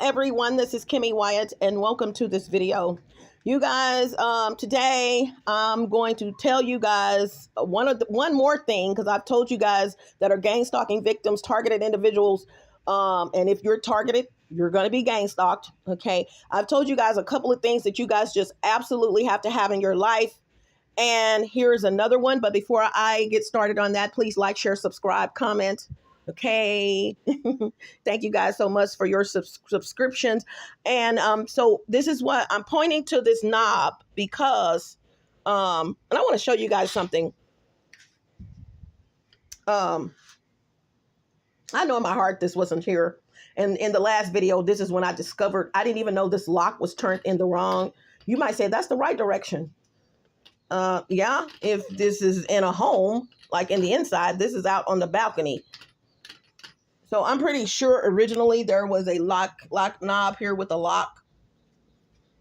everyone, this is Kimmy Wyatt and welcome to this video. You guys, today I'm going to tell you guys one more thing, because I've told you guys that are gang stalking victims, targeted individuals, and if you're targeted, you're going to be gang stalked. Okay, I've told you guys a couple of things that you guys just absolutely have to have in your life. And here's another one. But before I get started on that, please like, share, subscribe, comment. Okay. Thank you guys so much for your subscriptions. And so this is what I'm pointing to, this knob, because and I want to show you guys something. I know in my heart this wasn't here. And in the last video, this is when I discovered I didn't even know this lock was turned in the wrong. You might say that's the right direction. Yeah, if this is in a home, like in the inside, this is out on the balcony. So I'm pretty sure originally there was a lock knob here with a lock,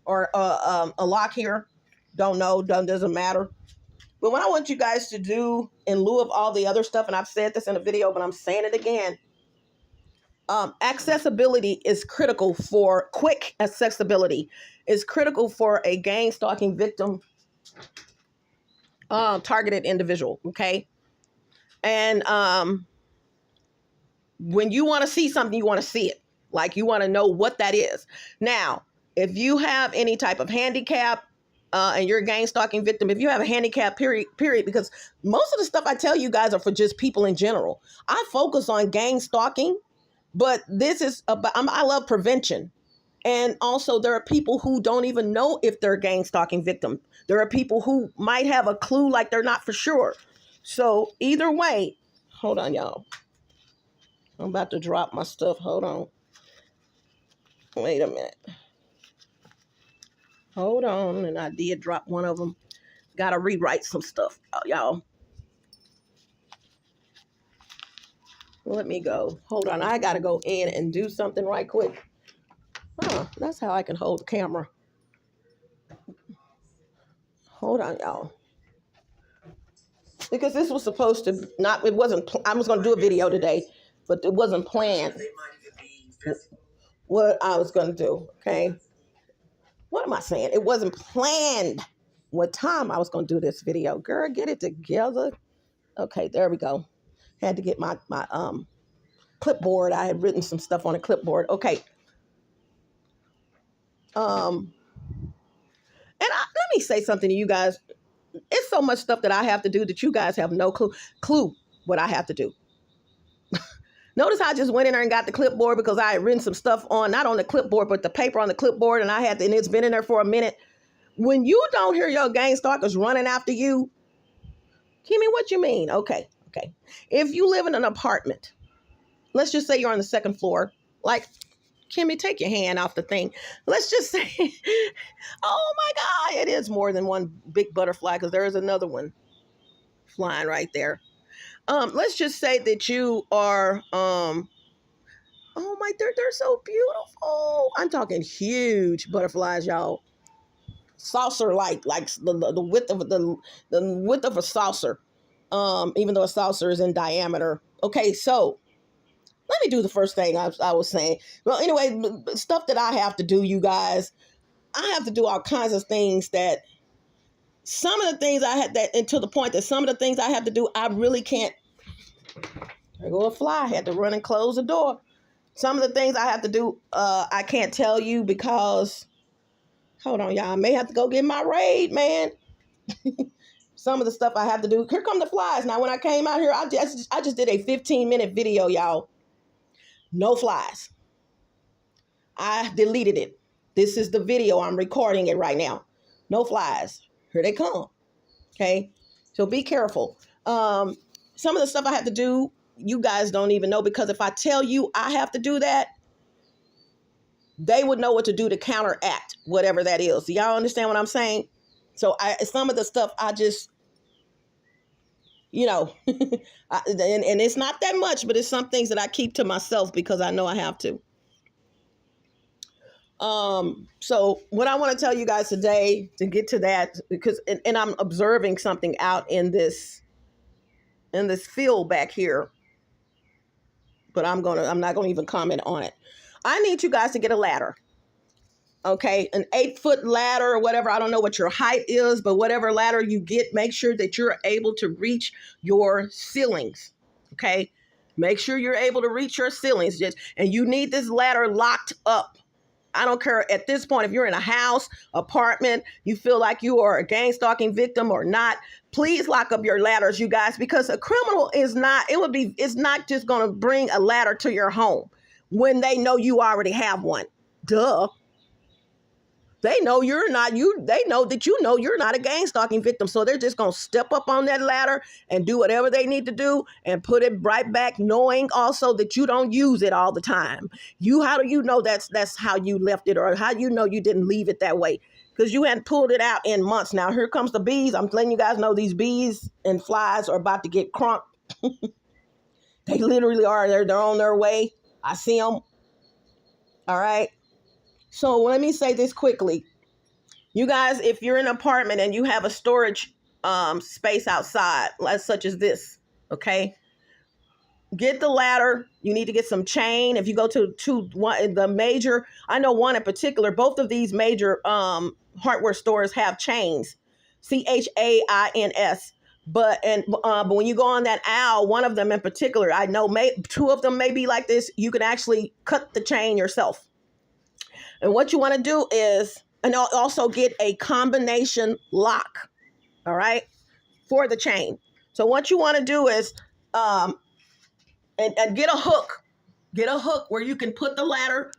or a lock here. Don't know, doesn't matter. But what I want you guys to do in lieu of all the other stuff, and I've said this in a video, but I'm saying it again. Accessibility is critical for quick accessibility is critical for a gang stalking victim, targeted individual. Okay. And, when you want to see something, you want to see it. Like, you want to know what that is. Now, if you have any type of handicap, and you're a gang stalking victim, if you have a handicap, period, because most of the stuff I tell you guys are for just people in general. I focus on gang stalking, but this is about, I love prevention. And also there are people who don't even know if they're a gang stalking victim. There are people who might have a clue, like they're not for sure. So either way, hold on, y'all. I'm about to drop my stuff. Hold on. Wait a minute. Hold on. And I did drop one of them. Got to rewrite some stuff, y'all. Let me go. Hold on. I got to go in and do something right quick. That's how I can hold the camera. Hold on, y'all. Because this was supposed to not, it wasn't, I was going to do a video today, but it wasn't planned what I was going to do. Okay. What am I saying? It wasn't planned what time I was going to do this video. Girl, get it together. Okay, there we go. Had to get my clipboard. I had written some stuff on a clipboard. Okay. Let me say something to you guys. It's so much stuff that I have to do that you guys have no clue what I have to do. Notice I just went in there and got the clipboard because I had written some stuff on, not on the clipboard, but the paper on the clipboard, and and it's been in there for a minute. When you don't hear your gang stalkers running after you, Kimmy, what you mean? Okay. If you live in an apartment, let's just say you're on the second floor, like, Kimmy, take your hand off the thing. Let's just say, oh my God, it is more than one big butterfly, because there is another one flying right there. Let's just say that you are, oh my, they're so beautiful. I'm talking huge butterflies, y'all. Saucer like the width of the width of a saucer. Even though a saucer is in diameter. Okay, so let me do the first thing I was saying. Well, anyway, stuff that I have to do, you guys. I have to do all kinds of things that some of the things I had that, and to the point that some of the things I have to do, I really can't. There go a fly. I had to run and close the door. Some of the things I have to do, I can't tell you because, hold on, y'all. I may have to go get my raid, man. Some of the stuff I have to do. Here come the flies. Now, when I came out here, I just did a 15-minute video, y'all. No flies. I deleted it. This is the video. I'm recording it right now. No flies. Here they come. Okay. So be careful. Some of the stuff I have to do, you guys don't even know, because if I tell you I have to do that, they would know what to do to counteract whatever that is. So y'all understand what I'm saying? So some of the stuff I just, and it's not that much, but it's some things that I keep to myself because I know I have to. So what I want to tell you guys today, to get to that, because, and I'm observing something out in this field back here, but I'm not going to even comment on it. I need you guys to get a ladder. Okay, an 8-foot ladder or whatever. I don't know what your height is, but whatever ladder you get, make sure that you're able to reach your ceilings. Okay, make sure you're able to reach your ceilings. And you need this ladder locked up. I don't care at this point if you're in a house, apartment, you feel like you are a gang stalking victim or not. Please lock up your ladders, you guys, because a criminal is not. It's not just going to bring a ladder to your home when they know you already have one. Duh. They know you're not they know that you're not a gang stalking victim. So they're just gonna step up on that ladder and do whatever they need to do and put it right back, knowing also that you don't use it all the time. How do you know that's how you left it, or how you know you didn't leave it that way? Because you hadn't pulled it out in months. Now here comes the bees. I'm letting you guys know these bees and flies are about to get crunk. They literally are. They're on their way. I see them. All right. So let me say this quickly. You guys, if you're in an apartment and you have a storage space outside, such as this, okay, get the ladder. You need to get some chain. If you go to the major, I know one in particular, both of these major hardware stores have chains, chains. But when you go on that aisle, one of them in particular, I know two of them may be like this. You can actually cut the chain yourself. And what you want to do is, and also get a combination lock, all right, for the chain. So what you want to do is, and get a hook. Get a hook where you can put the ladder,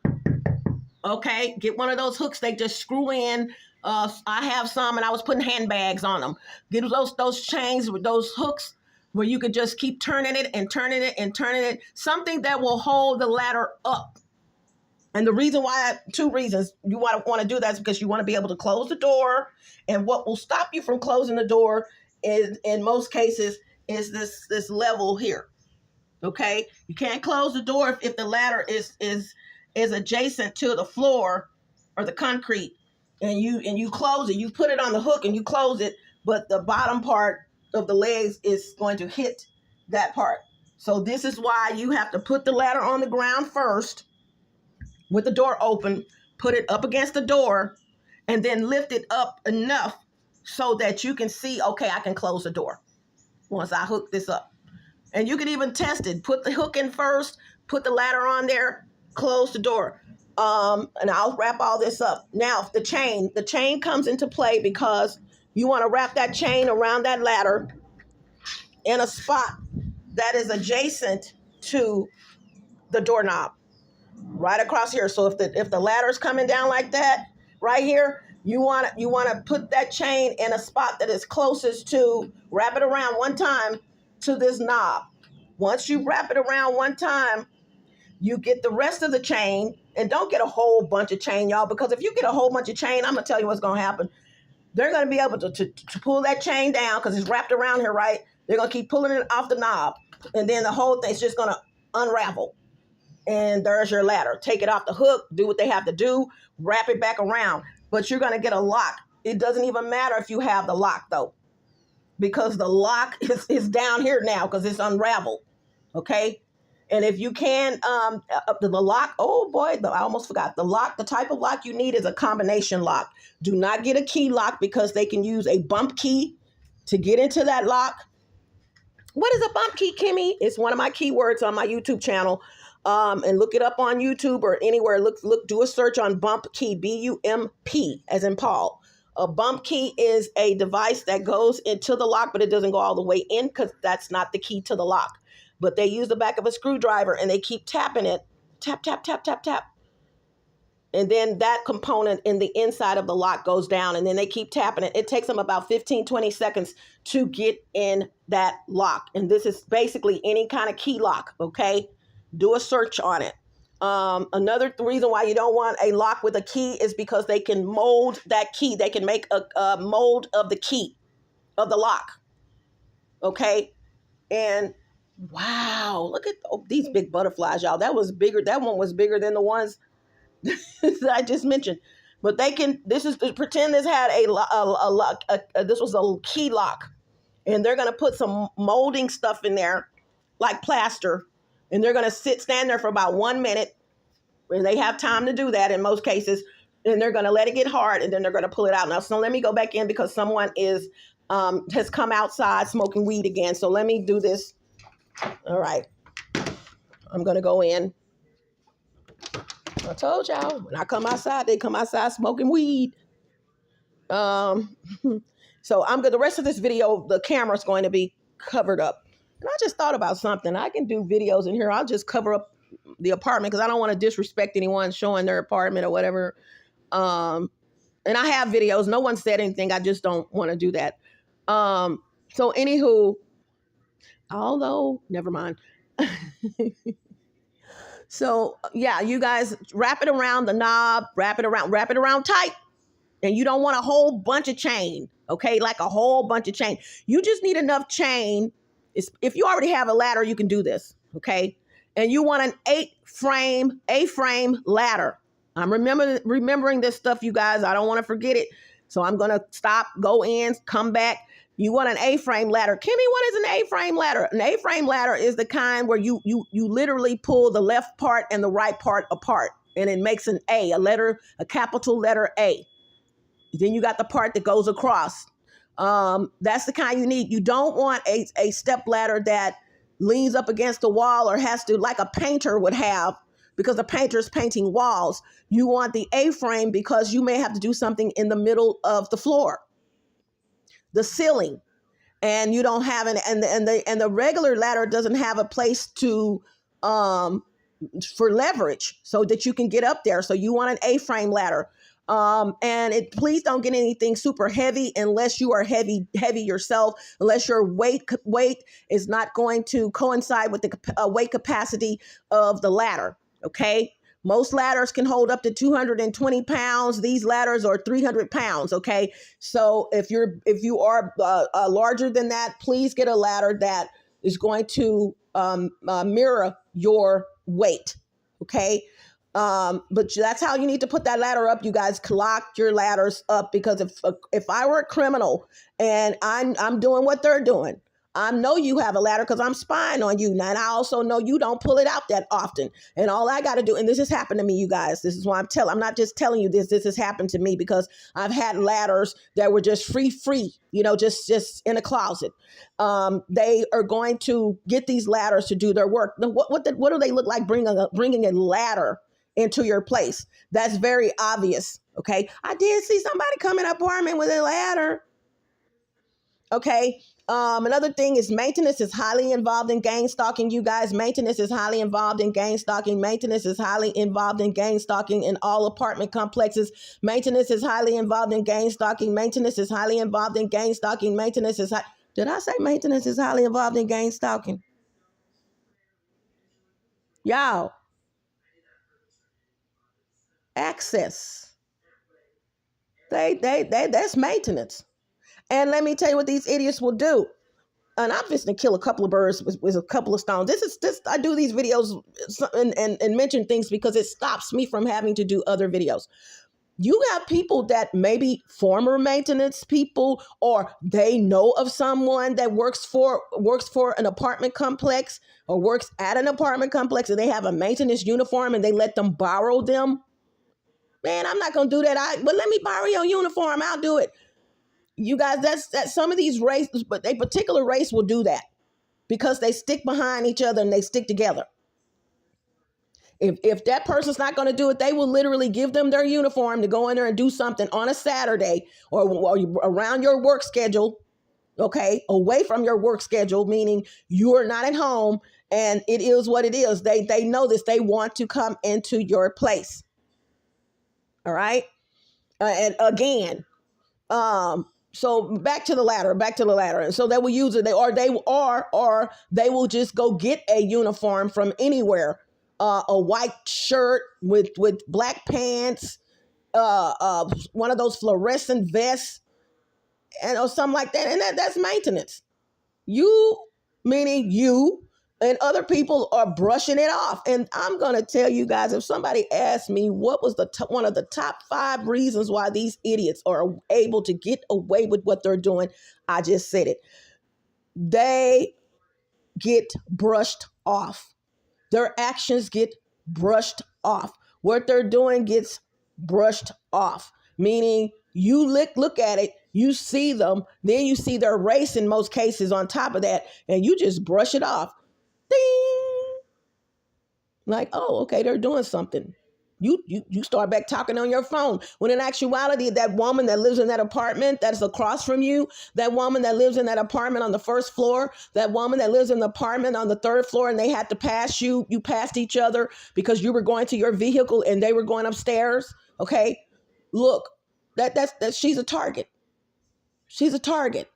okay? Get one of those hooks they just screw in. I have some, and I was putting handbags on them. Get those chains with those hooks where you can just keep turning it and turning it and turning it. Something that will hold the ladder up. And the reason why, 2 reasons you want to do that is because you want to be able to close the door. And what will stop you from closing the door is, in most cases, is this level here. Okay, you can't close the door if the ladder is adjacent to the floor or the concrete, and you close it. You put it on the hook and you close it, but the bottom part of the legs is going to hit that part. So this is why you have to put the ladder on the ground first, with the door open, put it up against the door, and then lift it up enough so that you can see, okay, I can close the door once I hook this up. And you can even test it. Put the hook in first, put the ladder on there, close the door. And I'll wrap all this up. Now, the chain comes into play because you want to wrap that chain around that ladder in a spot that is adjacent to the doorknob. Right across here. So if the ladder is coming down like that, right here, you want to put that chain in a spot that is closest to, wrap it around one time to this knob. Once you wrap it around one time, you get the rest of the chain, and don't get a whole bunch of chain, y'all, because if you get a whole bunch of chain, I'm gonna tell you what's gonna happen. They're gonna be able to pull that chain down because it's wrapped around here, right? They're gonna keep pulling it off the knob, and then the whole thing's just gonna unravel. And there's your ladder. Take it off the hook, do what they have to do, wrap it back around. But you're going to get a lock. It doesn't even matter if you have the lock, though, because the lock is down here now because it's unraveled. Okay? And if you can, the lock, oh boy, I almost forgot. The lock, the type of lock you need is a combination lock. Do not get a key lock because they can use a bump key to get into that lock. What is a bump key, Kimmy? It's one of my keywords on my YouTube channel. And look it up on YouTube or anywhere. Do a search on bump key, B-U-M-P, as in Paul. A bump key is a device that goes into the lock, but it doesn't go all the way in because that's not the key to the lock. But they use the back of a screwdriver and they keep tapping it. Tap, tap, tap, tap, tap. And then that component in the inside of the lock goes down, and then they keep tapping it. It takes them about 15, 20 seconds to get in that lock. And this is basically any kind of key lock, okay? Do a search on it. Another reason why you don't want a lock with a key is because they can mold that key. They can make a mold of the key, of the lock, okay? And wow, look at these big butterflies, y'all. That was bigger. That one was bigger than the ones that I just mentioned. But they can, pretend this had this was a key lock. And they're going to put some molding stuff in there, like plaster. And they're going to stand there for about 1 minute. And they have time to do that in most cases. And they're going to let it get hard, and then they're going to pull it out. Now, so let me go back in because someone has come outside smoking weed again. So let me do this. All right. I'm going to go in. I told y'all, when I come outside, they come outside smoking weed. So I'm good. The rest of this video, the camera's going to be covered up. And I just thought about something. I can do videos in here. I'll just cover up the apartment because I don't want to disrespect anyone showing their apartment or whatever. And I have videos. No one said anything. I just don't want to do that. So anywho, although, never mind. So yeah, you guys wrap it around the knob, wrap it around tight. And you don't want a whole bunch of chain, okay? Like a whole bunch of chain. You just need enough chain. If you already have a ladder, you can do this, okay? And you want an A-frame ladder. I'm remembering this stuff, you guys. I don't want to forget it. So I'm going to stop, go in, come back. You want an A-frame ladder. Kimmy, what is an A-frame ladder? An A-frame ladder is the kind where you literally pull the left part and the right part apart. And it makes an A, a capital letter A. Then you got the part that goes across. That's the kind you need. You don't want a step ladder that leans up against the wall or has to, like a painter would have, because the painter is painting walls. You want the A-frame because you may have to do something in the middle of the floor, the ceiling, and you don't have and the regular ladder doesn't have a place to for leverage so that you can get up there. So you want an A-frame ladder. And please don't get anything super heavy unless you are heavy yourself, unless your weight is not going to coincide with the weight capacity of the ladder. Okay. Most ladders can hold up to 220 pounds. These ladders are 300 pounds. Okay. So if you are larger than that, please get a ladder that is going to mirror your weight. Okay. But that's how you need to put that ladder up. You guys lock your ladders up, because if I were a criminal and I'm doing what they're doing, I know you have a ladder because I'm spying on you now. And I also know you don't pull it out that often. And all I got to do, and this has happened to me, you guys, this is why I'm not just telling you this has happened to me, because I've had ladders that were just free, just in a closet. They are going to get these ladders to do their work. What do they look like bringing a ladder into your place? That's very obvious. Okay. I did see somebody come in an apartment with a ladder. Okay. Another thing is maintenance is highly involved in gang stalking, you guys. Maintenance is highly involved in gang stalking. Maintenance is highly involved in gang stalking in all apartment complexes. Maintenance is highly involved in gang stalking. Maintenance is highly involved in gang stalking. Did I say maintenance is highly involved in gang stalking? Y'all. Access. That's maintenance. And let me tell you what these idiots will do. And I'm just gonna kill a couple of birds with a couple of stones. I do these videos and mention things because it stops me from having to do other videos. You have people that maybe former maintenance people, or they know of someone that works for an apartment complex or works at an apartment complex, and they have a maintenance uniform and they let them borrow them. Man, I'm not gonna do that. But let me borrow your uniform. I'll do it. You guys, that's some of these races, but a particular race will do that because they stick behind each other and they stick together. If that person's not going to do it, they will literally give them their uniform to go in there and do something on a Saturday or around your work schedule. Okay, away from your work schedule, meaning you're not at home, and it is what it is. They know this. They want to come into your place. All right, and again, so back to the ladder. And so they will use it. They will just go get a uniform from anywhere. A white shirt with black pants, one of those fluorescent vests, or something like that. And that's maintenance. You, meaning you, and other people are brushing it off. And I'm going to tell you guys, if somebody asked me what was one of the top 5 reasons why these idiots are able to get away with what they're doing, I just said it. They get brushed off. Their actions get brushed off. What they're doing gets brushed off, meaning you look at it, you see them, then you see their race in most cases on top of that, and you just brush it off. Ding! Like, oh, okay, they're doing something. You start back talking on your phone. When in actuality, that woman that lives in that apartment that's across from you, that woman that lives in that apartment on the first floor, that woman that lives in the apartment on the third floor, and they had to pass you passed each other because you were going to your vehicle and they were going upstairs. Okay, look, that's she's a target. She's a target.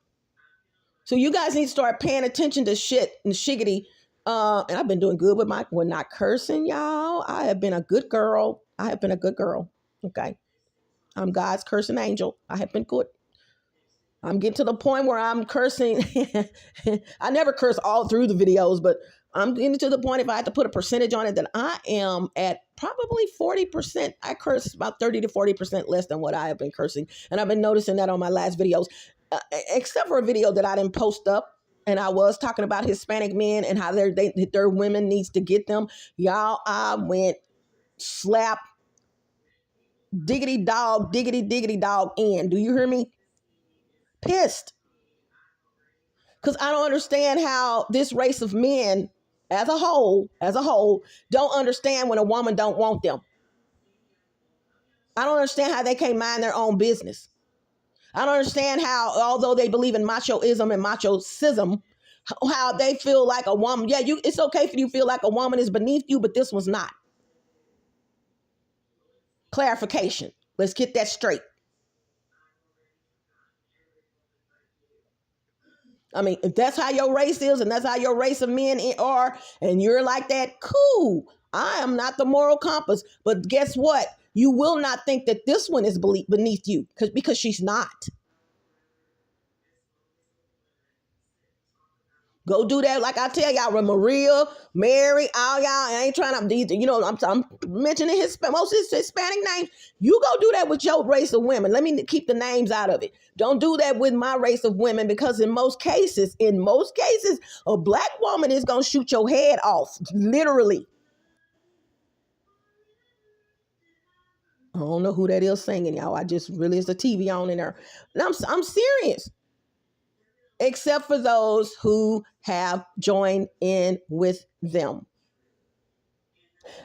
So you guys need to start paying attention to shit and shiggity. And I've been doing good with not cursing, y'all. I have been a good girl. I have been a good girl. Okay. I'm God's cursing angel. I have been good. I'm getting to the point where I'm cursing. I never curse all through the videos, but I'm getting to the point, if I had to put a percentage on it, that I am at probably 40%. I curse about 30 to 40% less than what I have been cursing. And I've been noticing that on my last videos, except for a video that I didn't post up. And I was talking about Hispanic men and how their women needs to get them. Y'all, I went slap diggity dog in. Do you hear me? Pissed. Because I don't understand how this race of men as a whole, don't understand when a woman don't want them. I don't understand how they can't mind their own business. I don't understand how, although they believe in machoism and machocism, how they feel like a woman. Yeah, it's okay for you to feel like a woman is beneath you, but this was not. Clarification. Let's get that straight. I mean, if that's how your race is and that's how your race of men are, and you're like that, cool. I am not the moral compass. But guess what? You will not think that this one is beneath you because she's not. Go do that. Like I tell y'all, with Maria, Mary, all y'all, I ain't trying to, I'm mentioning most Hispanic names. You go do that with your race of women. Let me keep the names out of it. Don't do that with my race of women, because in most cases, a black woman is going to shoot your head off. Literally. I don't know who that is singing, y'all. I just really, it's the TV on in there. And I'm serious. Except for those who have joined in with them.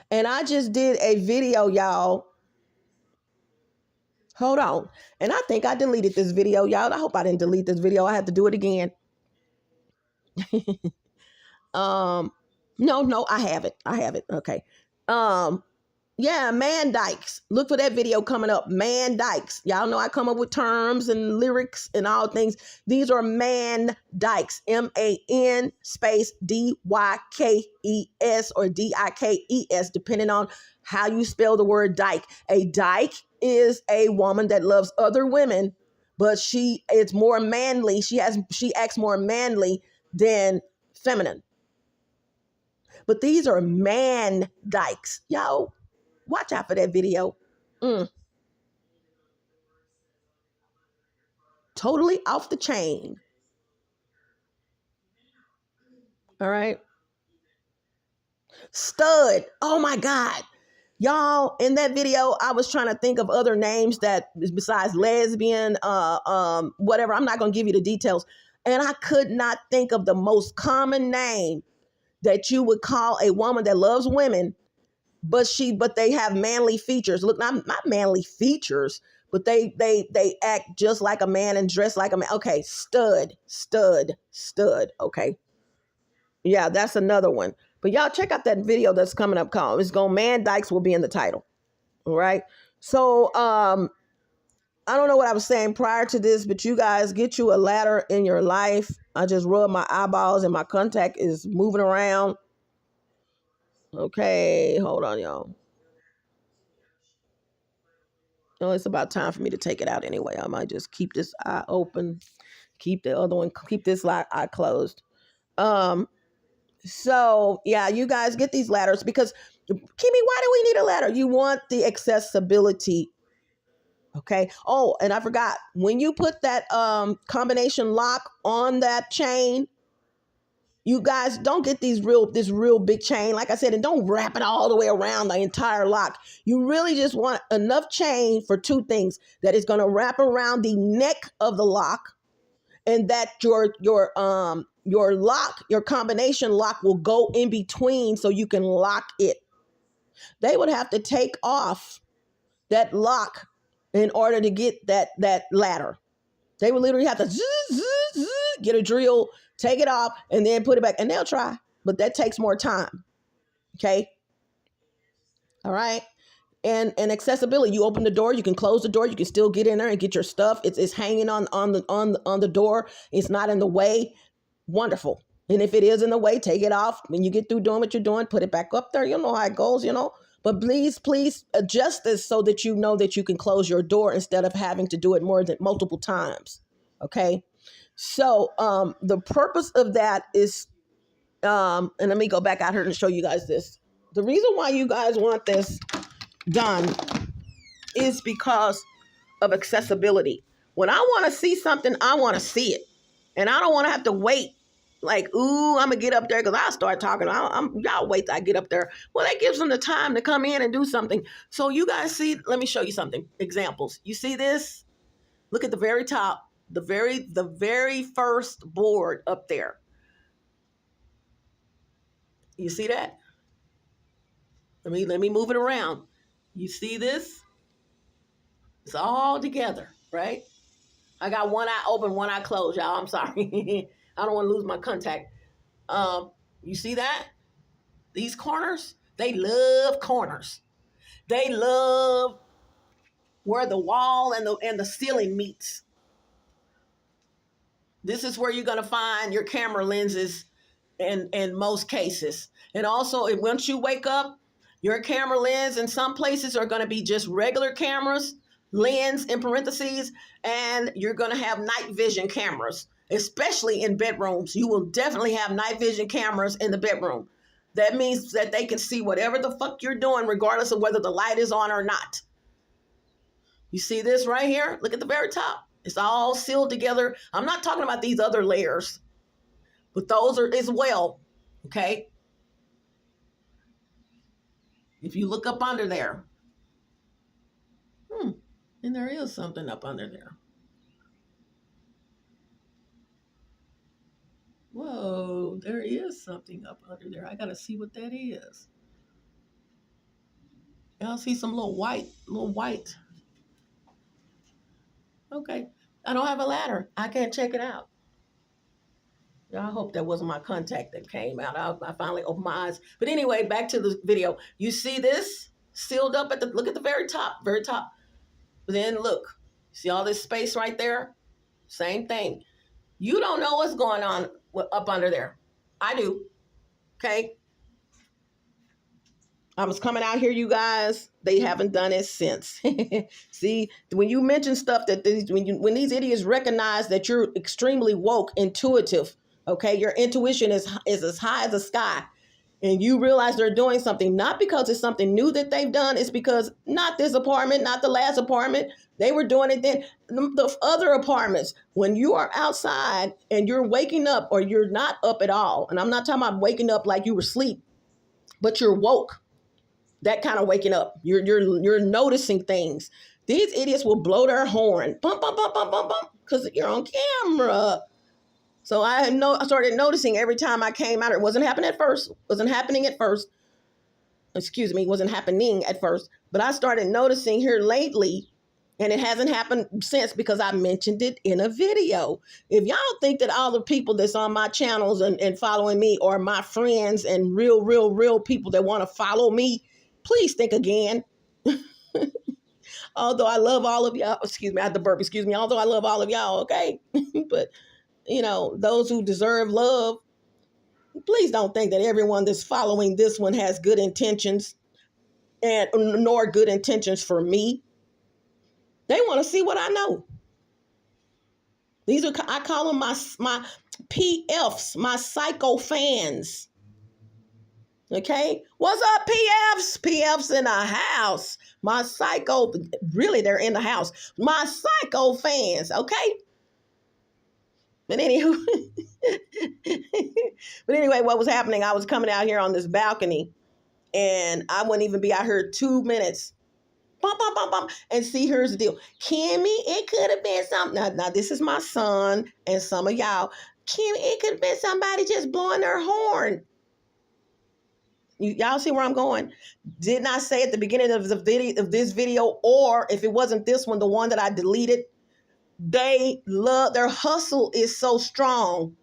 And I just did a video, y'all. Hold on. And I think I deleted this video, y'all. I hope I didn't delete this video. I have to do it again. No, I have it. Okay. Yeah, man dykes. Look for that video coming up. Man dykes. Y'all know I come up with terms and lyrics and all things. These are man dykes. MAN space DYKES or DIKES, depending on how you spell the word dyke. A dyke is a woman that loves other women, but she is more manly. She acts more manly than feminine. But these are man dykes. Y'all, watch out for that video. Totally off the chain. All right. Stud. Oh my God. Y'all, in that video, I was trying to think of other names that besides lesbian, whatever. I'm not going to give you the details. And I could not think of the most common name that you would call a woman that loves women, but they have manly features. Look, not manly features, but they act just like a man and dress like a man. Okay, stud. Okay. Yeah, that's another one. But y'all check out that video that's coming up called Man Dykes will be in the title. All right. So I don't know what I was saying prior to this, but you guys get you a ladder in your life. I just rub my eyeballs and my contact is moving around. Okay, hold on, y'all. Oh, it's about time for me to take it out anyway. I might just keep this eye open, keep the other one, keep this eye closed. So yeah, you guys get these ladders because, Kimmy, why do we need a ladder? You want the accessibility. Okay. Oh, and I forgot, when you put that combination lock on that chain, You guys don't get this real big chain, like I said, and don't wrap it all the way around the entire lock. You really just want enough chain for two things: that is going to wrap around the neck of the lock, and that your lock, your combination lock, will go in between so you can lock it. They would have to take off that lock in order to get that ladder. They would literally have to get a drill, take it off, and then put it back. And they'll try, but that takes more time. Okay. All right. And accessibility. You open the door, you can close the door, you can still get in there and get your stuff. It's hanging on the door. It's not in the way. Wonderful. And if it is in the way, take it off. When you get through doing what you're doing, put it back up there. You know how it goes, you know. But please adjust this so that you know that you can close your door instead of having to do it more than multiple times. Okay. So the purpose of that is, and let me go back out here and show you guys this. The reason why you guys want this done is because of accessibility. When I want to see something, I want to see it. And I don't want to have to wait. Like, ooh, I'm going to get up there because I start talking. Y'all wait till I get up there. Well, that gives them the time to come in and do something. So you guys see, let me show you something. Examples. You see this? Look at the very top. The very first board up there. You see that? Let me move it around. You see this? It's all together, right? I got one eye open, one eye closed, y'all. I'm sorry. I don't want to lose my contact. You see that? These corners, they love corners. They love where the wall and the ceiling meets. This is where you're going to find your camera lenses in most cases. And also, once you wake up, your camera lens in some places are going to be just regular cameras, lens in parentheses, and you're going to have night vision cameras, especially in bedrooms. You will definitely have night vision cameras in the bedroom. That means that they can see whatever the fuck you're doing, regardless of whether the light is on or not. You see this right here? Look at the very top. It's all sealed together. I'm not talking about these other layers, but those are as well. Okay. If you look up under there, and there is something up under there. Whoa, there is something up under there. I gotta see what that is. Y'all see some little white. Okay. I don't have a ladder. I can't check it out. I hope that wasn't my contact that came out. I finally opened my eyes. But anyway, back to the video. You see this sealed up look at the very top. But then look, see all this space right there? Same thing. You don't know what's going on up under there. I do. Okay. I was coming out here, you guys. They haven't done it since. See, when you mention stuff that when these idiots recognize that you're extremely woke, intuitive, okay, your intuition is as high as the sky, and you realize they're doing something, not because it's something new that they've done, it's because not this apartment, not the last apartment, they were doing it then. The other apartments, when you are outside and you're waking up or you're not up at all, and I'm not talking about waking up like you were asleep, but you're woke. That kind of waking up. You're noticing things. These idiots will blow their horn. Bump, bump, bump, bump, bump, bump, because you're on camera. So I started noticing every time I came out. It wasn't happening at first. Wasn't happening at first. But I started noticing here lately, and it hasn't happened since because I mentioned it in a video. If y'all think that all the people that's on my channels and following me are my friends and real people that want to follow me, please think again. Although I love all of y'all, I had to burp, although I love all of y'all, okay? But, those who deserve love, please don't think that everyone that's following this one has good intentions nor good intentions for me. They want to see what I know. I call them my PFs, my psycho fans. Okay, what's up, PFs? PFs in the house. My psycho, really, they're in the house. My psycho fans, okay? But anywho, but anyway, what was happening? I was coming out here on this balcony, and I wouldn't even be out here 2 minutes. Bum, bum, bum, bum. And see, here's the deal. Kimmy, it could have been something. Now, this is my son and some of y'all. Kimmy, it could have been somebody just blowing their horn. Y'all see where I'm going? Did not say at the beginning of this video, or if it wasn't this one, the one that I deleted. They love, their hustle is so strong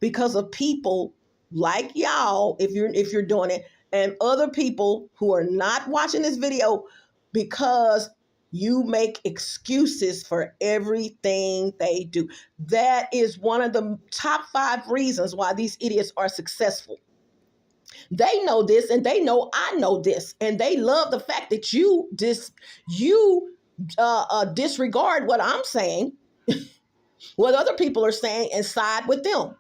because of people like y'all, if you're doing it, and other people who are not watching this video, because you make excuses for everything they do. That is one of the top 5 reasons why these idiots are successful. They know this, and they know I know this, and they love the fact that you disregard what I'm saying, what other people are saying, and side with them.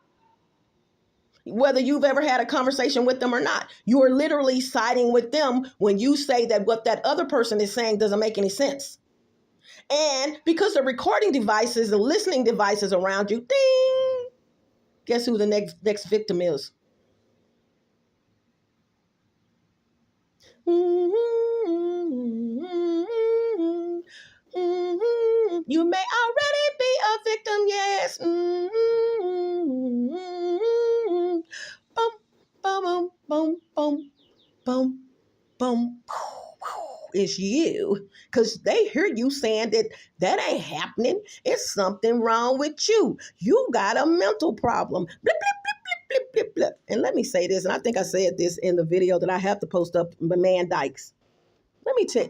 Whether you've ever had a conversation with them or not, you are literally siding with them when you say that what that other person is saying doesn't make any sense. And because the recording devices, the listening devices around you, ding, guess who the next victim is? You may already be a victim, yes. Boom, boom, boom, boom, boom, boom. It's you, because they hear you saying that ain't happening. It's something wrong with you. You got a mental problem. Blip, blip, blip, blip, blip, blip. And let me say this, and I think I said this in the video that I have to post up, but man, Dykes. Let me tell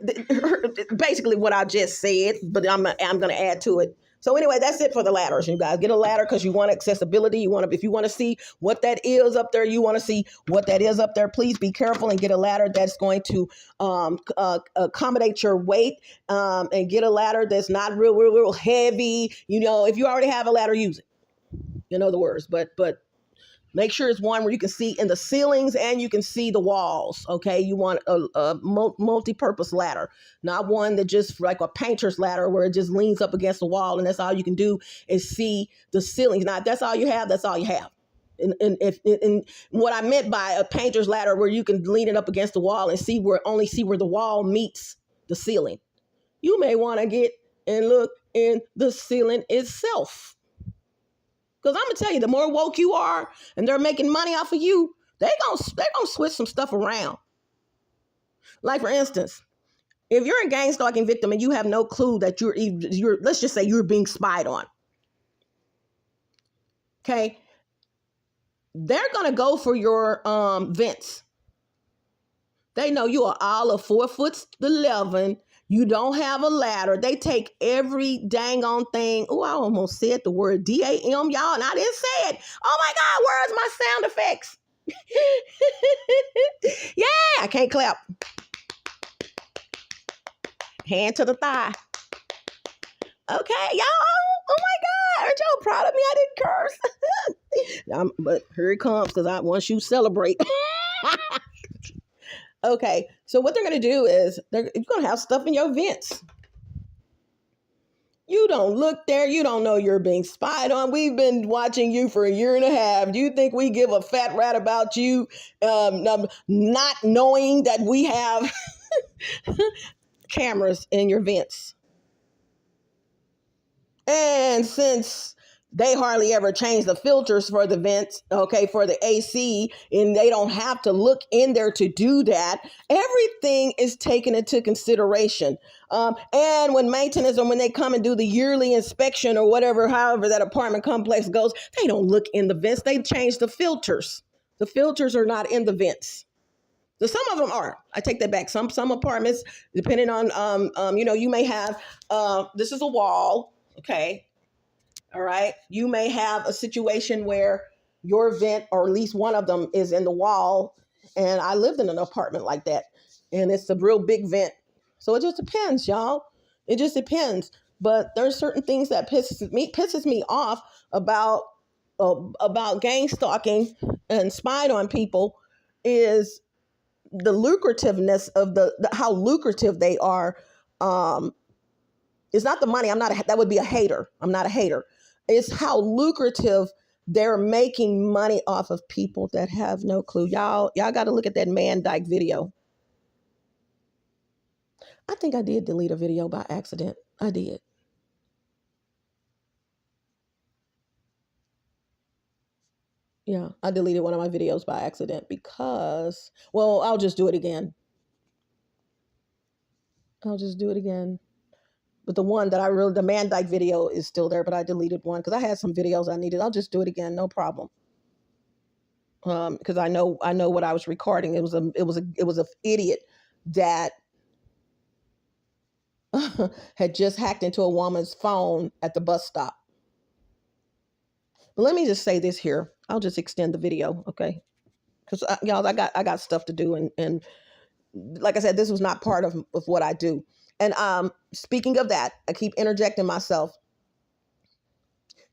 basically what I just said, but I'm going to add to it. So anyway, that's it for the ladders. You guys get a ladder because you want accessibility. If you want to see what that is up there, you want to see what that is up there. Please be careful and get a ladder that's going to accommodate your weight, and get a ladder that's not real heavy. If you already have a ladder, use it. In other words, but make sure it's one where you can see in the ceilings and you can see the walls, okay? You want a multi-purpose ladder, not one that just like a painter's ladder where it just leans up against the wall and that's all you can do is see the ceilings. Now, if that's all you have, that's all you have. And what I meant by a painter's ladder where you can lean it up against the wall and only see where the wall meets the ceiling. You may want to get and look in the ceiling itself. Because I'm going to tell you, the more woke you are and they're making money off of you, they're gonna switch some stuff around. Like, for instance, if you're a gang stalking victim and you have no clue that you're let's just say you're being spied on. Okay. They're going to go for your vents. They know you are all of 4'11". You don't have a ladder. They take every dang on thing. Oh, I almost said the word DAM, y'all, and I didn't say it. Oh my God, where's my sound effects? Yeah, I can't clap. Hand to the thigh. Okay, y'all. Oh my God, aren't y'all proud of me? I didn't curse. But here it comes, because once you celebrate. Okay, so what they're going to do is you're going to have stuff in your vents. You don't look there. You don't know you're being spied on. We've been watching you for a year and a half. Do you think we give a fat rat about you, not knowing that we have cameras in your vents? And since they hardly ever change the filters for the vents, okay, for the AC, and they don't have to look in there to do that. Everything is taken into consideration. And when maintenance, or when they come and do the yearly inspection or whatever, however that apartment complex goes, they don't look in the vents. They change the filters. The filters are not in the vents. So some of them are. I take that back. Some apartments, depending on, you may have, this is a wall, okay? All right. You may have a situation where your vent, or at least one of them, is in the wall. And I lived in an apartment like that. And it's a real big vent. So it just depends, y'all. It just depends. But there's certain things that pisses me off about gang stalking and spying on people, is the lucrativeness of how lucrative they are. It's not the money. That would be a hater. I'm not a hater. It's how lucrative they're making money off of people that have no clue. Y'all got to look at that Man Dyke video. I think I did delete a video by accident. I did. Yeah, I deleted one of my videos by accident because, well, I'll just do it again. I'll just do it again. But the one that the Man Dyke video is still there, but I deleted one because I had some videos I needed. I'll just do it again, no problem. Because I know what I was recording. It was an idiot that had just hacked into a woman's phone at the bus stop. But let me just say this here. I'll just extend the video, okay? Because y'all, I got stuff to do, and like I said, this was not part of what I do. And speaking of that, I keep interjecting myself.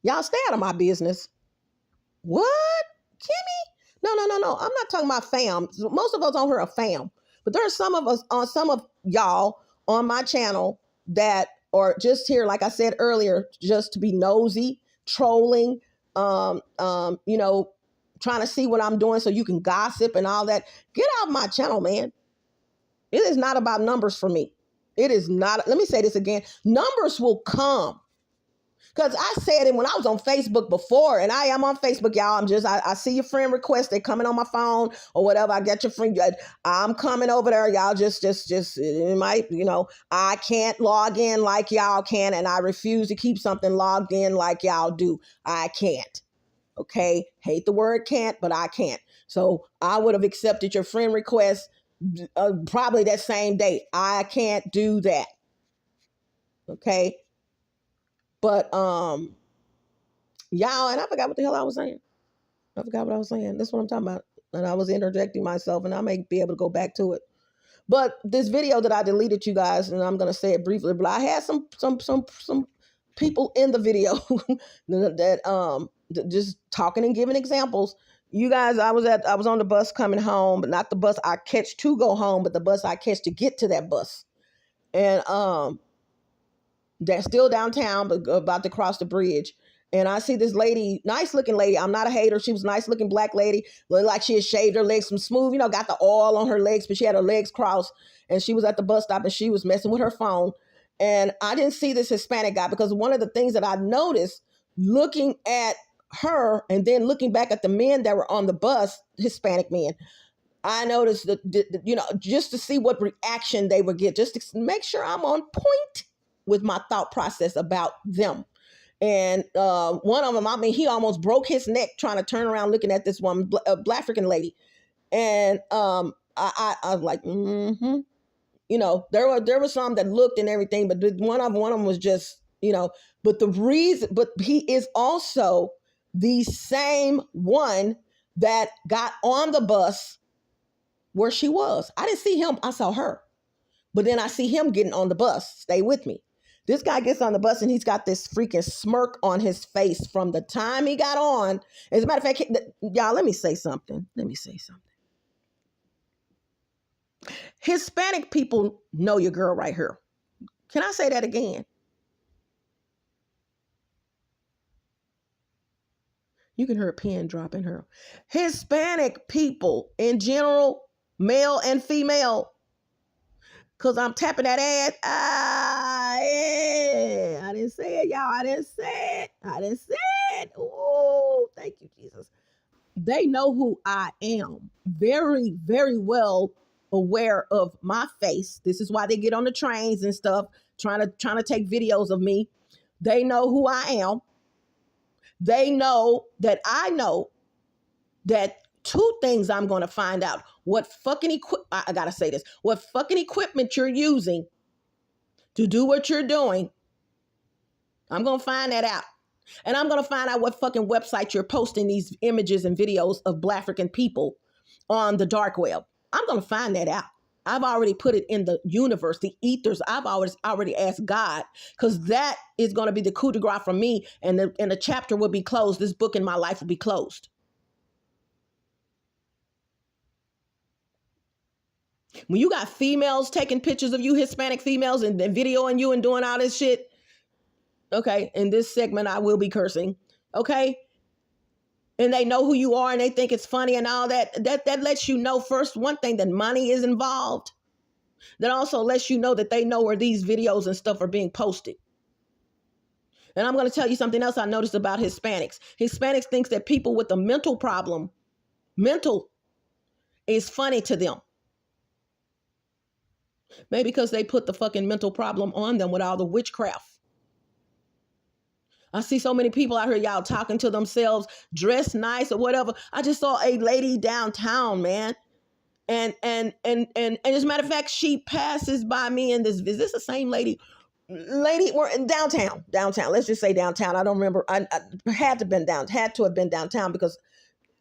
Y'all stay out of my business. What? Kimmy? No. I'm not talking about fam. Most of us on here are fam. But there are some of y'all on my channel that are just here, like I said earlier, just to be nosy, trolling, you know, trying to see what I'm doing so you can gossip and all that. Get out of my channel, man. It is not about numbers for me. It is not. Let me say this again. Numbers will come. Because I said it when I was on Facebook before, and I am on Facebook, y'all. I see your friend request. They coming on my phone or whatever. I got your friend. I'm coming over there. Y'all just, it might, you know, I can't log in like y'all can, and I refuse to keep something logged in like y'all do. I can't. Okay. Hate the word can't, but I can't. So I would have accepted your friend request probably that same day. I can't do that. Okay. But y'all, and I forgot what the hell I was saying. I forgot what I was saying. That's what I'm talking about. And I was interjecting myself, and I may be able to go back to it. But this video that I deleted, you guys, and I'm gonna say it briefly, but I had some people in the video that just talking and giving examples. You guys, I was on the bus coming home, but not the bus I catch to go home, but the bus I catch to get to that bus. And they're still downtown, but about to cross the bridge. And I see this lady, nice looking lady. I'm not a hater. She was a nice looking black lady. Looked like she had shaved her legs, some smooth, you know, got the oil on her legs, but she had her legs crossed. And she was at the bus stop and she was messing with her phone. And I didn't see this Hispanic guy because one of the things that I noticed looking at her and then looking back at the men that were on the bus, Hispanic men, I noticed that, you know, just to see what reaction they would get, just to make sure I'm on point with my thought process about them. And one of them, I mean, he almost broke his neck trying to turn around looking at this woman, a black African lady. And I was like, mm-hmm. You know, there were some that looked and everything, but one of them was just, you know, but he is also the same one that got on the bus where she was. I didn't see him. I saw her. But then I see him getting on the bus. Stay with me. This guy gets on the bus and he's got this freaking smirk on his face from the time he got on. As a matter of fact, y'all, let me say something. Hispanic people know your girl right here. Can I say that again? You can hear a pin drop in her. Hispanic people in general, male and female, because I'm tapping that ad. Yeah. I didn't say it, y'all. I didn't say it. Oh, thank you, Jesus. They know who I am. Very, very well aware of my face. This is why they get on the trains and stuff, trying to take videos of me. They know who I am. They know that I know that two things I'm going to find out. What fucking I got to say this. What fucking equipment you're using to do what you're doing. I'm going to find that out. And I'm going to find out what fucking website you're posting these images and videos of Black African people on the dark web. I'm going to find that out. I've already put it in the universe, the ethers. I've already asked God, because that is going to be the coup de grace from me. And the chapter will be closed. This book in my life will be closed. When you got females taking pictures of you, Hispanic females, and videoing you and doing all this shit, Okay. In this segment, I will be cursing. Okay. And they know who you are and they think it's funny and all that. That lets you know, first, one thing, that money is involved. That also lets you know that they know where these videos and stuff are being posted. And I'm going to tell you something else I noticed about Hispanics. Hispanics thinks that people with a mental problem, mental, is funny to them. Maybe because they put the fucking mental problem on them with all the witchcraft. I see so many people out here, y'all, talking to themselves, dressed nice or whatever. I just saw a lady downtown, man. And as a matter of fact, she passes by me in this. Is this the same lady? We're in downtown. Let's just say downtown. I don't remember. I had to have been downtown because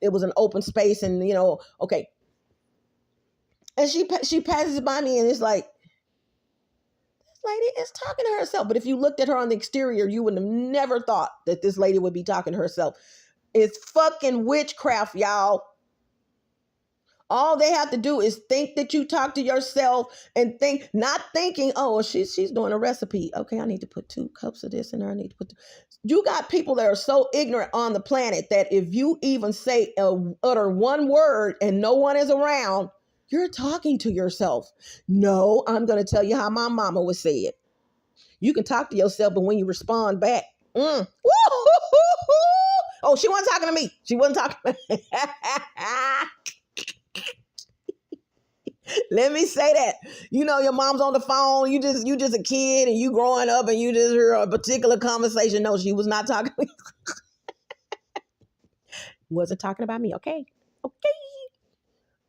it was an open space, and okay. And she passes by me, and it's like, lady is talking to herself. But if you looked at her on the exterior, you would have never thought that this lady would be talking to herself. It's fucking witchcraft, y'all. All they have to do is think that you talk to yourself and think, not thinking, oh, well, she's doing a recipe. Okay, I need to put 2 cups of this in there. I need to put. You got people that are so ignorant on the planet that if you even say utter one word and no one is around, you're talking to yourself. No, I'm going to tell you how my mama would say it. You can talk to yourself, but when you respond back, oh, she wasn't talking to me. She wasn't talking to me. Let me say that. Your mom's on the phone. You just a kid and you growing up and you just hear a particular conversation. No, she was not talking to me. Wasn't talking about me. Okay.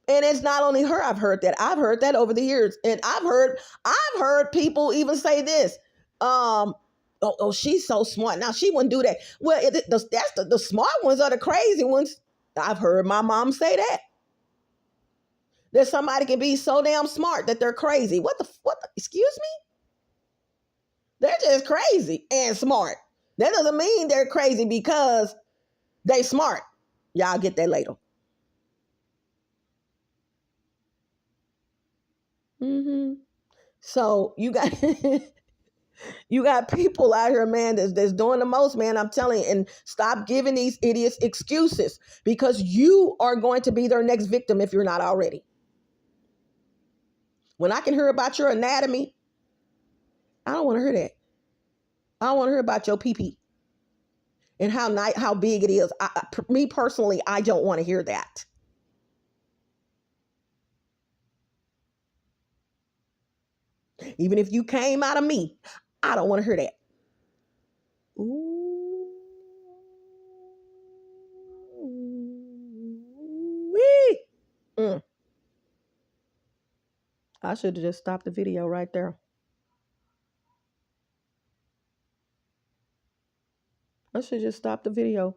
And it's not only her. I've heard that over the years. And I've heard people even say this. She's so smart. Now she wouldn't do that. Well, that's the smart ones are the crazy ones. I've heard my mom say that. That somebody can be so damn smart that they're crazy. What the excuse me? They're just crazy and smart. That doesn't mean they're crazy because they smart. Y'all get that later. So you got you got people out here, man, that's doing the most, man. I'm telling you, and stop giving these idiots excuses because you are going to be their next victim if you're not already. When I can hear about your anatomy, I don't want to hear that. I don't want to hear about your pee-pee and how big it is. Me personally, I don't want to hear that. Even if you came out of me, I don't want to hear that. Ooh. I should have just stopped the video right there. I should have just stopped the video.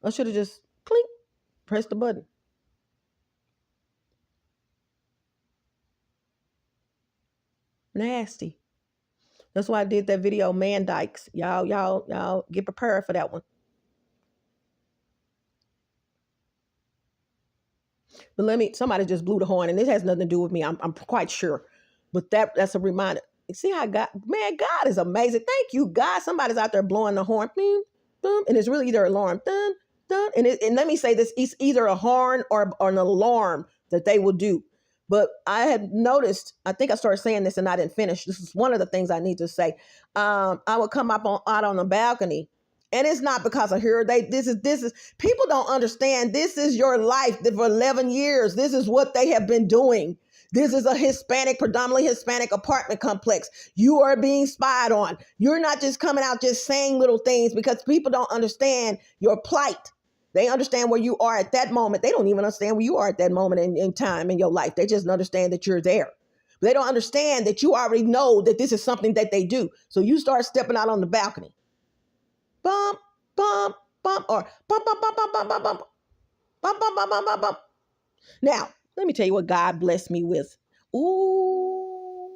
I should have just pressed the button. Nasty. That's why I did that video, Man Dykes. Y'all get prepared for that one. But somebody just blew the horn, and this has nothing to do with me. I'm quite sure. But that's a reminder. You see how God is amazing. Thank you, God. Somebody's out there blowing the horn. Boom, boom, and it's really their alarm. Dun, dun. And let me say this, it's either a horn or an alarm that they will do. But I had noticed, I think I started saying this and I didn't finish. This is one of the things I need to say. I would come out on the balcony. And it's not because of her. This is people don't understand. This is your life for 11 years. This is what they have been doing. This is a predominantly Hispanic apartment complex. You are being spied on. You're not just coming out just saying little things because people don't understand your plight. They understand where you are at that moment. They don't even understand where you are at that moment in time in your life. They just understand that you're there. They don't understand that you already know that this is something that they do. So you start stepping out on the balcony. Bump, bump, bump, or bump, bump, bump, bump, bump, bump, bump, bump, bump, bump, bump, bump, bump. Now, let me tell you what God blessed me with. Ooh,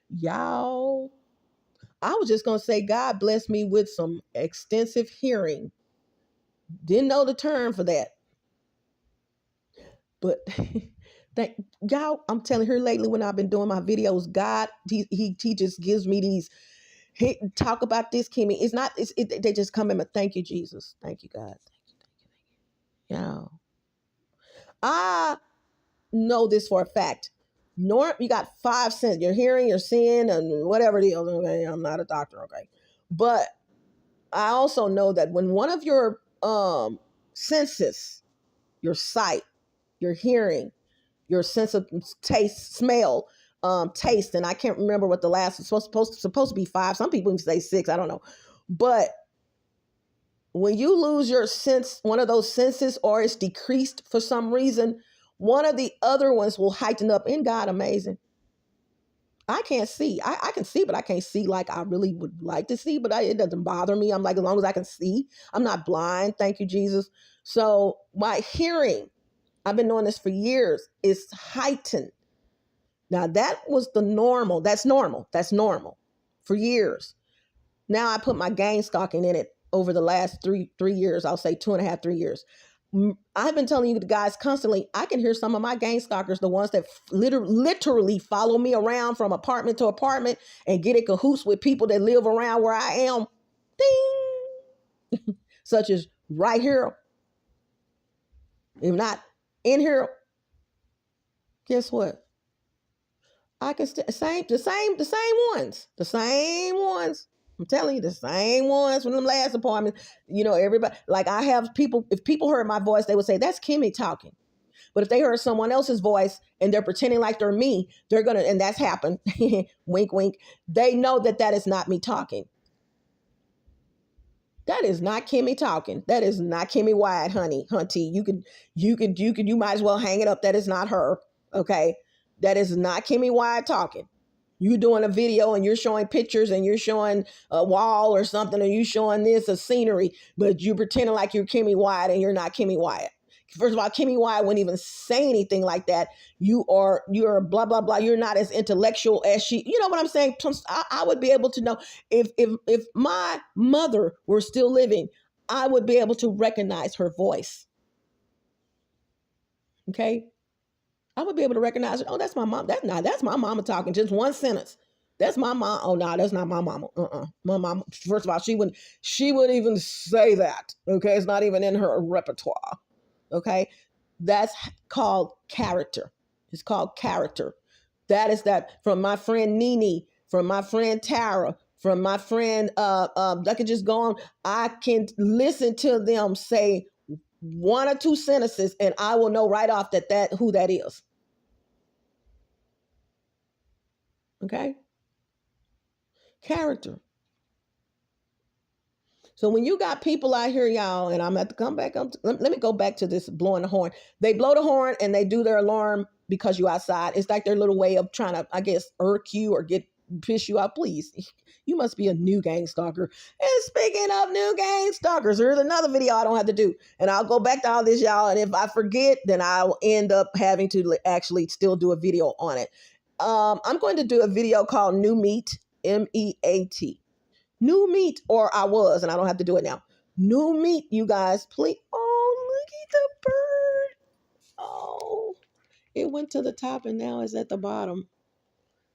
y'all. I was just going to say God blessed me with some extensive hearing. Didn't know the term for that. But y'all, I'm telling her lately when I've been doing my videos, God, he just gives me these talk about this, Kimmy. It's not, they just come in, thank you, Jesus. Thank you, God. Yeah. I know this for a fact. You got 5 senses. Your hearing, your seeing, and whatever it is. Okay, I'm not a doctor, okay? But I also know that when one of your senses, your sight, your hearing, your sense of taste, smell, taste, and I can't remember what the last is supposed to be 5. Some people even say 6. I don't know. But when you lose your sense, one of those senses, or it's decreased for some reason, one of the other ones will heighten up. In God, amazing. I can't see. I can see, but I can't see like I really would like to see, but it doesn't bother me. I'm like, as long as I can see, I'm not blind. Thank you, Jesus. So my hearing, I've been doing this for years, is heightened. Now that was the normal. That's normal. That's normal for years. Now I put my gain stalking in it over the last three years. I'll say 2.5, 3 years. I've been telling you guys constantly, I can hear some of my gang stalkers, the ones that literally follow me around from apartment to apartment and get in cahoots with people that live around where I am. Ding! Such as right here. If not in here, guess what? I can the same ones. The same ones. I'm telling you, the same ones from them last apartments. You know, everybody, like I have people, if people heard my voice, they would say, that's Kimmy talking. But if they heard someone else's voice and they're pretending like they're me, they're going to, and that's happened, wink, wink, they know that that is not me talking. That is not Kimmy talking. That is not Kimmy Wyatt, hunty. You might as well hang it up. That is not her. Okay. That is not Kimmy Wyatt talking. You doing a video and you're showing pictures and you're showing a wall or something, or you showing this, a scenery, but you pretending like you're Kimmy Wyatt and you're not Kimmy Wyatt. First of all, Kimmy Wyatt wouldn't even say anything like that. You're blah, blah, blah. You're not as intellectual as she, you know what I'm saying? I would be able to know if my mother were still living, I would be able to recognize her voice. Okay. I would be able to recognize it. Oh, that's my mom. That's my mama talking. Just one sentence. That's my mom. Oh, no, that's not my mama. My mom. First of all, she wouldn't even say that. Okay. It's not even in her repertoire. Okay. That's called character. It's called character. That is that from my friend Nene, from my friend Tara, from my friend, I could just go on. I can listen to them say 1 or 2 sentences and I will know right off that who that is. Okay. Character. So when you got people out here, y'all, and I'm going to come back up. Let me go back to this blowing the horn. They blow the horn and they do their alarm because you outside. It's like their little way of trying to, I guess, irk you or piss you out. Please, you must be a new gang stalker. And speaking of new gang stalkers, there's another video I don't have to do. And I'll go back to all this, y'all. And if I forget, then I'll end up having to actually still do a video on it. I'm going to do a video called New Meat, MEAT. New meat, or I was, and I don't have to do it now. New meat, you guys, please. Oh, look at the bird. Oh, it went to the top and now it's at the bottom.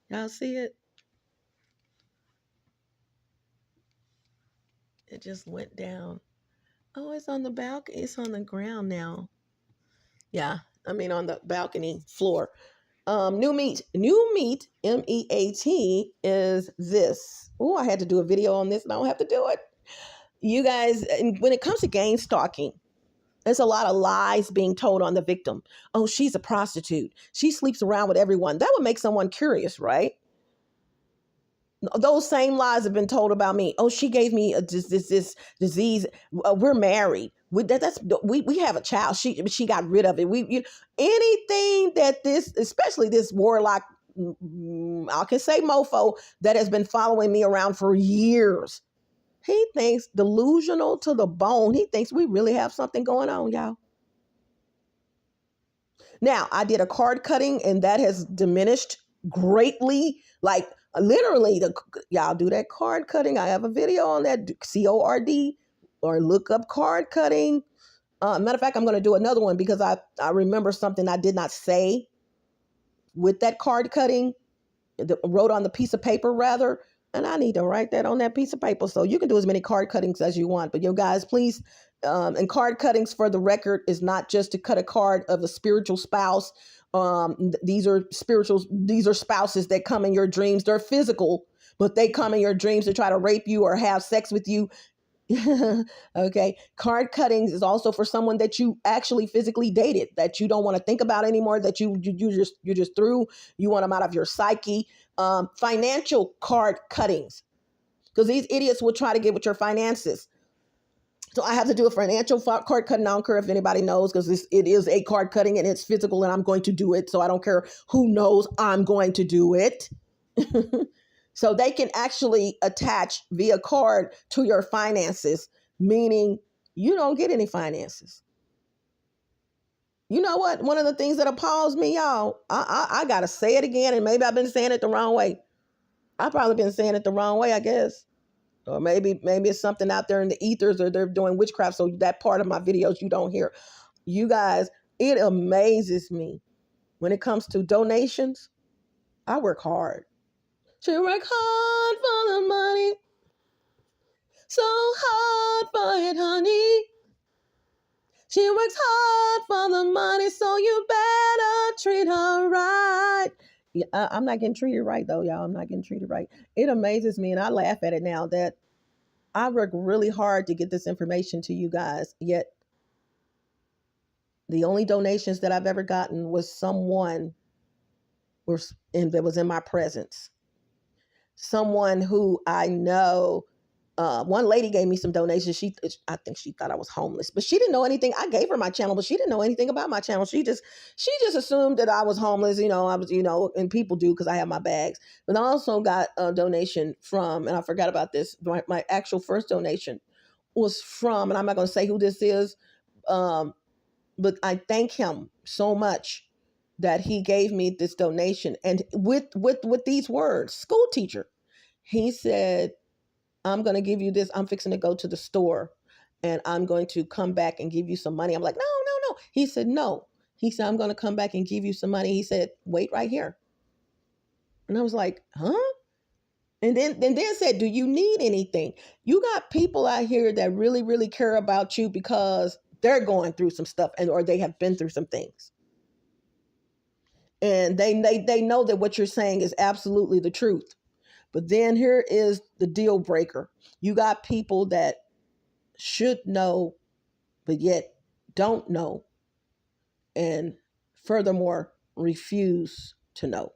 Y'all see it? It just went down. Oh, it's on the balcony. It's on the ground now. Yeah, I mean on the balcony floor. New meat, MEAT is this. Oh, I had to do a video on this and I don't have to do it. You guys, when it comes to gang stalking, there's a lot of lies being told on the victim. Oh, she's a prostitute. She sleeps around with everyone. That would make someone curious, right? Those same lies have been told about me. Oh, she gave me this disease. We're married. We have a child. She got rid of it. Anything that especially this warlock, I can say mofo, that has been following me around for years. He thinks delusional to the bone. He thinks we really have something going on, y'all. Now, I did a card cutting and that has diminished greatly. Like literally, y'all do that card cutting. I have a video on that, CORD, or look up card cutting. Matter of fact, I'm going to do another one because I remember something I did not say with that card cutting, wrote on the piece of paper rather. And I need to write that on that piece of paper. So you can do as many card cuttings as you want. But you guys, please, and card cuttings for the record is not just to cut a card of a spiritual spouse. These are spouses that come in your dreams. They're physical, but they come in your dreams to try to rape you or have sex with you. Okay. Card cuttings is also for someone that you actually physically dated, that you don't want to think about anymore, that you're just through. You want them out of your psyche. Financial card cuttings, because these idiots will try to get with your finances. So I have to do a financial card cutting. I don't care if anybody knows, because it is a card cutting and it's physical, and I'm going to do it. So I don't care who knows, I'm going to do it. So they can actually attach via card to your finances, meaning you don't get any finances. You know what? One of the things that appalls me, y'all, I got to say it again, and maybe I've been saying it the wrong way. I've probably been saying it the wrong way, I guess. Or maybe it's something out there in the ethers, or they're doing witchcraft, so that part of my videos you don't hear. You guys, it amazes me when it comes to donations. I work hard. She work hard for the money, so hard for it, honey. She works hard for the money, so you better treat her right. Yeah, I'm not getting treated right, though, y'all. I'm not getting treated right. It amazes me, and I laugh at it now, that I work really hard to get this information to you guys, yet the only donations that I've ever gotten was someone that was in my presence. Someone who I know. One lady gave me some donations. I think she thought I was homeless, but she didn't know anything. I gave her my channel, but she didn't know anything about my channel. She just assumed that I was homeless. I was, and people do, because I have my bags. But I also got a donation from, and I forgot about this. My actual first donation was from, and I'm not going to say who this is, but I thank him so much that he gave me this donation, and with these words, school teacher. He said, I'm going to give you this. I'm fixing to go to the store, and I'm going to come back and give you some money. I'm like, no. He said, no. He said, I'm going to come back and give you some money. He said, wait right here. And I was like, huh? And then said, do you need anything? You got people out here that really, really care about you because they're going through some stuff, or they have been through some things. And they know that what you're saying is absolutely the truth. But then here is the deal breaker. You got people that should know, but yet don't know, and furthermore, refuse to know.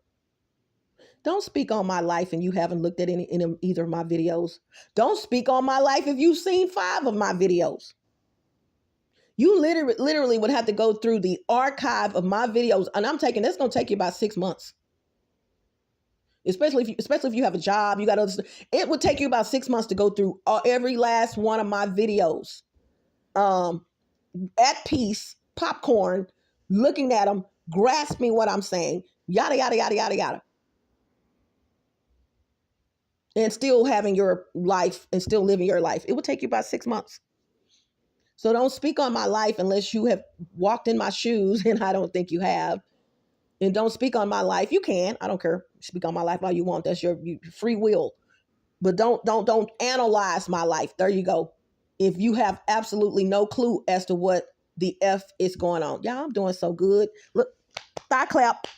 Don't speak on my life and you haven't looked at either of my videos. Don't speak on my life if you've seen 5 of my videos. You literally would have to go through the archive of my videos, and that's going to take you about 6 months. Especially if you have a job, you got other stuff. It would take you about 6 months to go through every last one of my videos. At peace, popcorn, looking at them, grasping what I'm saying, yada, yada, yada, yada, yada. And still having your life and still living your life. It would take you about 6 months. So don't speak on my life unless you have walked in my shoes, and I don't think you have. And don't speak on my life. You can. I don't care. Speak on my life all you want. That's your free will. But don't analyze my life. There you go. If you have absolutely no clue as to what the F is going on. Yeah, I'm doing so good. Look, thigh clap.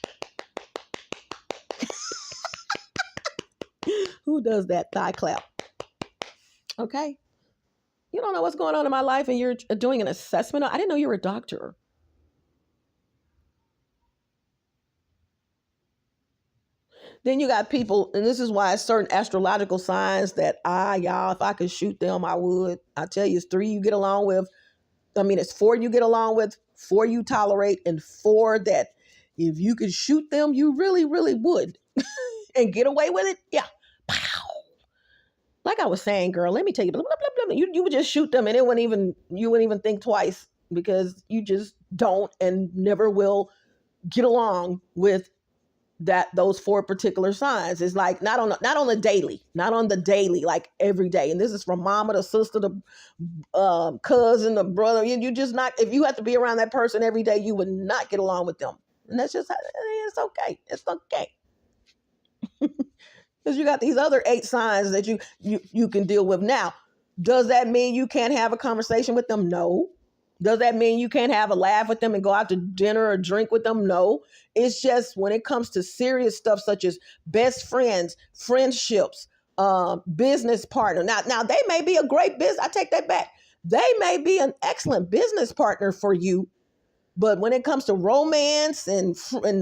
Who does that thigh clap? Okay. You don't know what's going on in my life, and you're doing an assessment. I didn't know you were a doctor. Then you got people, and this is why certain astrological signs that y'all, if I could shoot them, I would. I tell you, it's 3 you get along with. It's 4 you get along with, 4 you tolerate, and 4 that if you could shoot them, you really, really would. And get away with it. Yeah. Pow. Like I was saying, girl, let me tell you, blah, blah, blah, blah. You would just shoot them, and you wouldn't even think twice, because you just don't and never will get along with those 4 particular signs. Is like not on the daily, like every day. And this is from mama to sister to cousin to brother. You just not, if you have to be around that person every day, you would not get along with them. And that's just, it's okay. It's okay. because you got these other 8 signs that you can deal with. Now, does that mean you can't have a conversation with them? No. Does that mean you can't have a laugh with them and go out to dinner or drink with them? No. It's just when it comes to serious stuff such as best friends, friendships, business partner. Now they may be a great business. I take that back. They may be an excellent business partner for you, but when it comes to romance and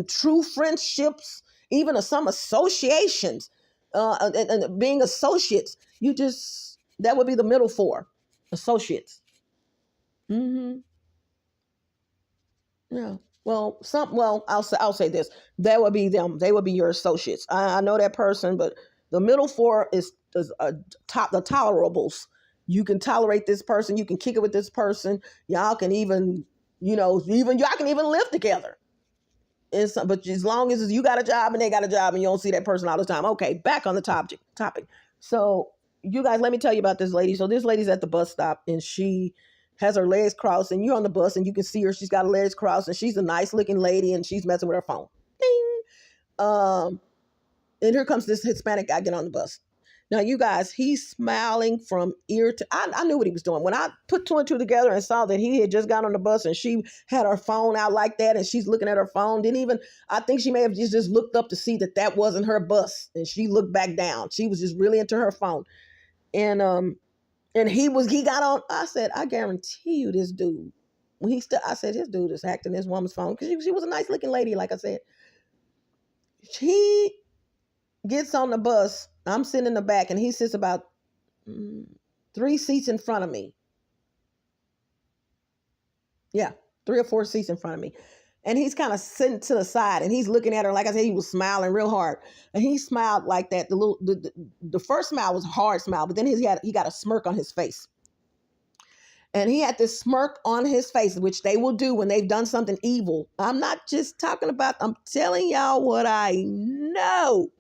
true friendships, even some associations, and being associates, that would be the middle 4 associates. Mm-hmm. Yeah. Well, I'll say this. That would be them. They would be your associates. I know that person, but the middle 4 is the tolerables. You can tolerate this person. You can kick it with this person. Y'all can even y'all can even live together. But as long as you got a job and they got a job and you don't see that person all the time. Okay, back on the topic. So you guys, let me tell you about this lady. So this lady's at the bus stop and she has her legs crossed and you're on the bus and you can see her. She's got her legs crossed and she's a nice looking lady and she's messing with her phone. Ding. And here comes this Hispanic guy getting on the bus. Now, you guys, he's smiling from ear to... I knew what he was doing. When I put 2 and 2 together and saw that he had just got on the bus and she had her phone out like that and she's looking at her phone, I think she may have just looked up to see that wasn't her bus. And she looked back down. She was just really into her phone. And he got on... I said, I guarantee you this dude... I said, this dude is hacking this woman's phone. Because she was a nice looking lady, like I said. He gets on the bus. I'm sitting in the back and he sits about 3 seats in front of me. Yeah, 3 or 4 seats in front of me. And he's kind of sitting to the side and he's looking at her. Like I said, he was smiling real hard. And he smiled like that. The first smile was a hard smile, but then he got a smirk on his face. And he had this smirk on his face, which they will do when they've done something evil. I'm not just talking about, I'm telling y'all what I know.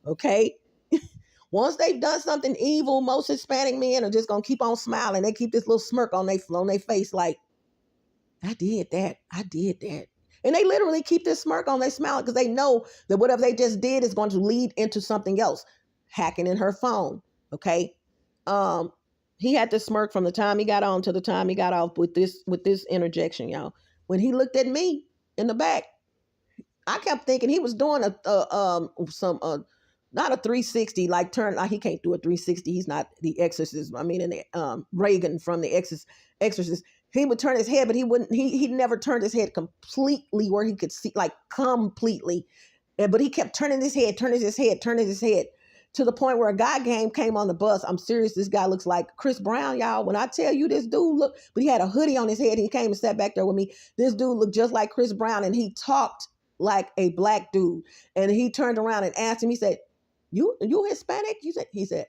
Okay? Once they've done something evil, most Hispanic men are just going to keep on smiling. They keep this little smirk on their face like, I did that. And they literally keep this smirk on their smile because they know that whatever they just did is going to lead into something else. Hacking in her phone. Okay? He had this smirk from the time he got on to the time he got off with this interjection, y'all. When he looked at me in the back, I kept thinking he was doing not a 360, like he can't do a 360. He's not the Exorcist. I mean, in the Reagan from the Exorcist, he would turn his head, but he never turned his head completely where he could see, like completely. But he kept turning his head to the point where a guy came on the bus. I'm serious. This guy looks like Chris Brown, y'all. When I tell you this dude but he had a hoodie on his head. He came and sat back there with me. This dude looked just like Chris Brown and he talked like a black dude. And he turned around and asked him, he said, you Hispanic? He said,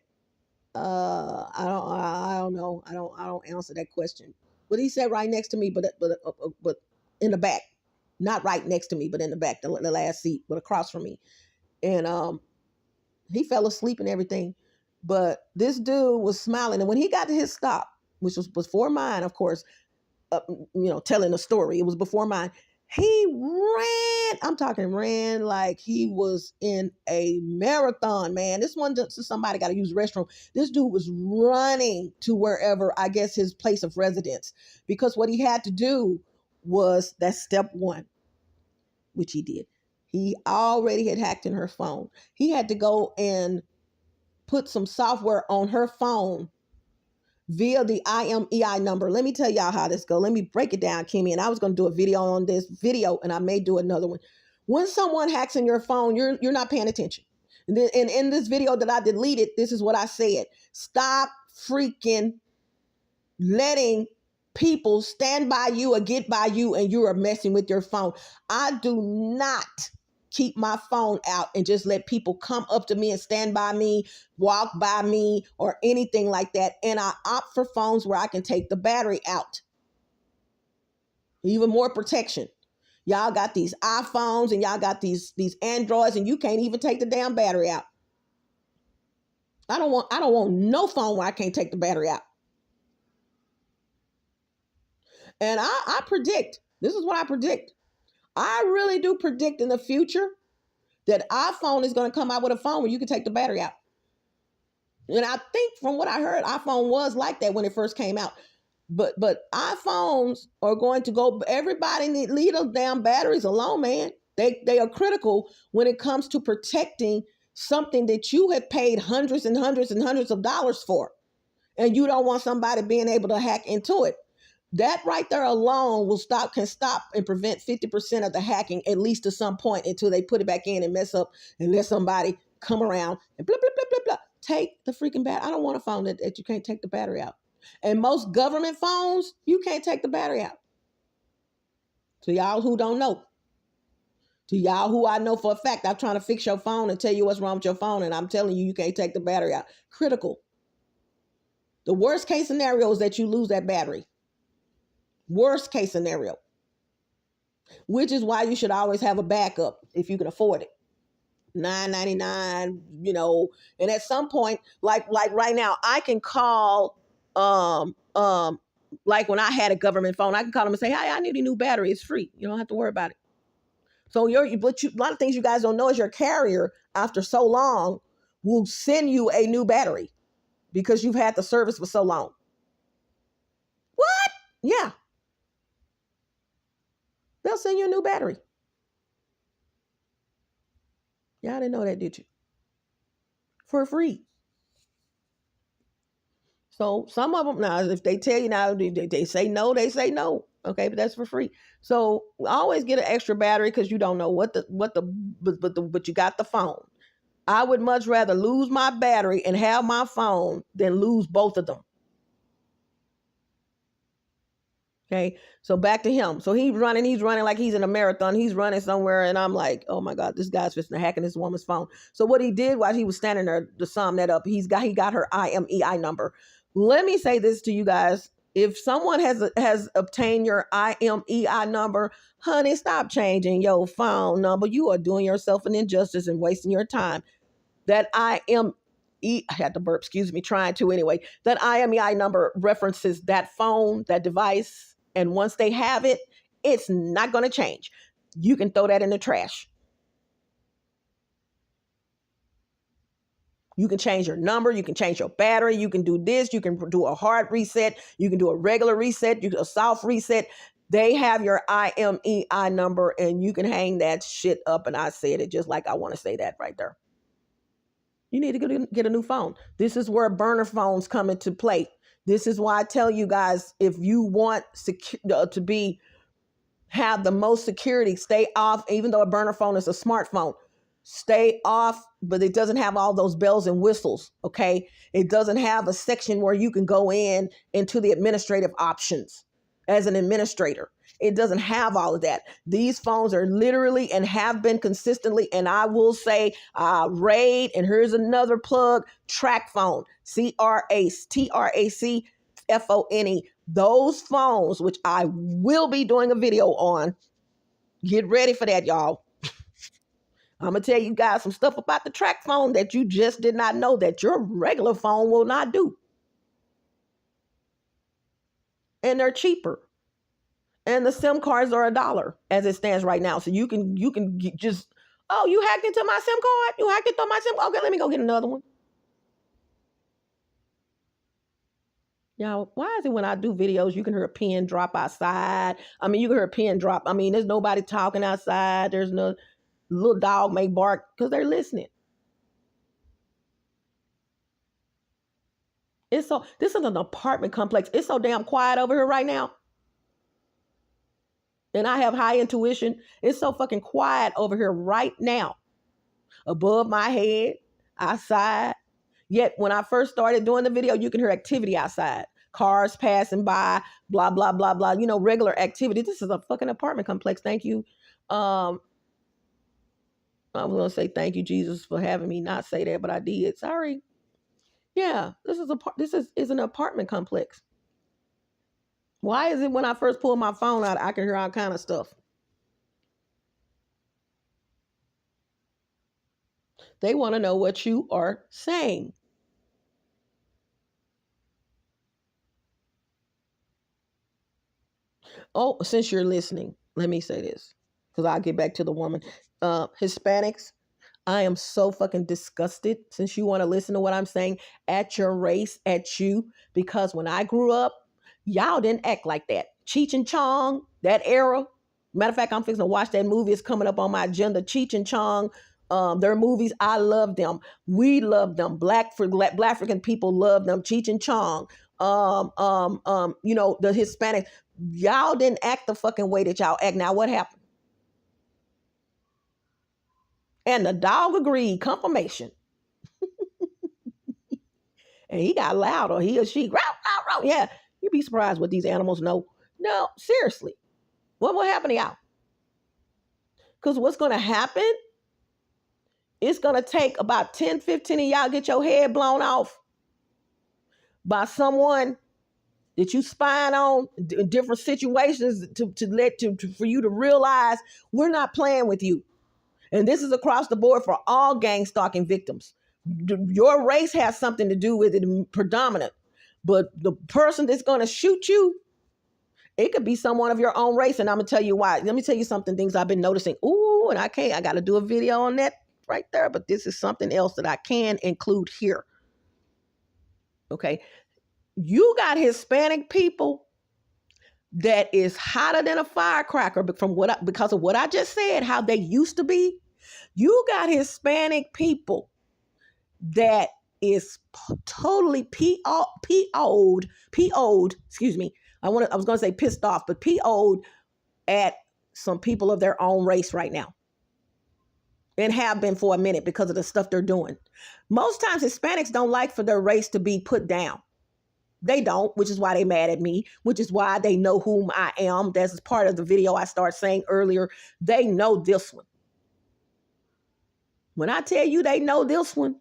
I don't know. I don't answer that question. But he sat right next to me, but in the back, not right next to me, but in the back, the last seat, but across from me. And he fell asleep and everything. But this dude was smiling. And when he got to his stop, which was before mine, of course, telling a story, it was before mine. He ran like he was in a marathon, man. This one, somebody got to use the restroom. This dude was running to wherever, I guess, his place of residence. Because what he had to do was that step 1, which he did. He already had hacked in her phone. He had to go and put some software on her phone via the IMEI number. Let me tell y'all how this goes. Let me break it down, Kimmy. And I was going to do a video on this video, and I may do another one. When someone hacks in your phone, you're not paying attention. And then in this video that I deleted, this is what I said. Stop freaking letting people stand by you or get by you and you are messing with your phone. I do not keep my phone out and just let people come up to me and stand by me, walk by me, or anything like that. And I opt for phones where I can take the battery out. Even more protection. Y'all got these iPhones and y'all got these Androids and you can't even take the damn battery out. I don't want no phone where I can't take the battery out. And I predict, this is what I predict. I really do predict in the future That iPhone is going to come out with a phone where you can take the battery out. And I think from what I heard, iPhone was like that when it first came out. But iPhones are going to go. Everybody leave those damn batteries alone, man. They are critical when it comes to protecting something that you have paid hundreds and hundreds and hundreds of dollars for, and you don't want somebody being able to hack into it. That right there alone can stop and prevent 50% of the hacking, at least to some point, until they put it back in and mess up and let somebody come around and blah, blah, blah, blah, blah. Take the freaking battery. I don't want a phone that you can't take the battery out. And most government phones, you can't take the battery out. To y'all who don't know. To y'all who I know for a fact, I'm trying to fix your phone and tell you what's wrong with your phone, and I'm telling you, you can't take the battery out. Critical. The worst case scenario is that you lose that battery. Worst case scenario. Which is why you should always have a backup if you can afford it. $9.99, and at some point, like right now, I can call, like when I had a government phone, I can call them and say, "Hey, I need a new battery. It's free. You don't have to worry about it." So a lot of things you guys don't know is your carrier, after so long, will send you a new battery because you've had the service for so long. What? Yeah. They'll send you a new battery. Y'all didn't know that, did you? For free. So some of them, now, if they tell you now, they say no, they say no. Okay, but that's for free. So always get an extra battery because you don't know but you got the phone. I would much rather lose my battery and have my phone than lose both of them. Okay, so back to him. So he's running like he's in a marathon. He's running somewhere, and I'm like, oh my God, this guy's just hacking this woman's phone. So what he did while he was standing there to sum that up, he got her IMEI number. Let me say this to you guys. If someone has obtained your IMEI number, honey, stop changing your phone number. You are doing yourself an injustice and wasting your time. That I had to burp, excuse me, trying to anyway. That IMEI number references that phone, that device. And once they have it, it's not going to change. You can throw that in the trash. You can change your number. You can change your battery. You can do this. You can do a hard reset. You can do a regular reset. You can do a soft reset. They have your IMEI number, and you can hang that shit up. And I said it just like I want to say that right there. You need to get a new phone. This is where burner phones come into play. This is why I tell you guys, if you want to have the most security, stay off. Even though a burner phone is a smartphone, stay off, but it doesn't have all those bells and whistles, okay? It doesn't have a section where you can go into the administrative options as an administrator. It doesn't have all of that. These phones are literally and have been consistently, and I will say, RAID, and here's another plug, track phone, TRACFONE. Those phones, which I will be doing a video on, get ready for that, y'all. I'm going to tell you guys some stuff about the track phone that you just did not know that your regular phone will not do. And they're cheaper. And the SIM cards are $1 as it stands right now. So you can just, oh, you hacked into my SIM card? You hacked into my SIM card? Okay, let me go get another one. Y'all, why is it when I do videos, you can hear a pin drop outside? I mean, you can hear a pin drop. I mean, there's nobody talking outside. There's no little dog may bark because they're listening. This is an apartment complex. It's so damn quiet over here right now. And I have high intuition. It's so fucking quiet over here right now. Above my head, outside. Yet when I first started doing the video, you can hear activity outside. Cars passing by, blah, blah, blah, blah. Regular activity. This is a fucking apartment complex. Thank you. I was going to say thank you, Jesus, for having me not say that, but I did. Sorry. Yeah, this is an apartment complex. Why is it when I first pull my phone out, I can hear all kind of stuff? They want to know what you are saying. Oh, since you're listening, let me say this, because I'll get back to the woman. Hispanics, I am so fucking disgusted, since you want to listen to what I'm saying, at your race, at you, because when I grew up, y'all didn't act like that. Cheech and Chong, that era. Matter of fact, I'm fixing to watch that movie. It's coming up on my agenda. Cheech and Chong, their movies, I love them. We love them. Black African people love them. Cheech and Chong, the Hispanic. Y'all didn't act the fucking way that y'all act. Now what happened? And the dog agreed, confirmation. And he got louder, he or she, row, row, row. Yeah, you'd be surprised what these animals know. No, seriously. What will happen to y'all? Because what's going to happen, it's going to take about 10, 15 of y'all get your head blown off by someone that you spying on in different situations for you to realize we're not playing with you. And this is across the board for all gang stalking victims. Your race has something to do with it, predominant. But the person that's going to shoot you, it could be someone of your own race. And I'm going to tell you why. Let me tell you things I've been noticing. Ooh, and I got to do a video on that right there. But this is something else that I can include here. Okay. You got Hispanic people that is hotter than a firecracker because of what I just said, how they used to be. You got Hispanic people that is totally PO'd, excuse me. I was going to say pissed off, but PO'd at some people of their own race right now. And have been for a minute because of the stuff they're doing. Most times Hispanics don't like for their race to be put down. They don't, which is why they mad at me, which is why they know whom I am. That's part of the video I started saying earlier. They know this one. When I tell you they know this one,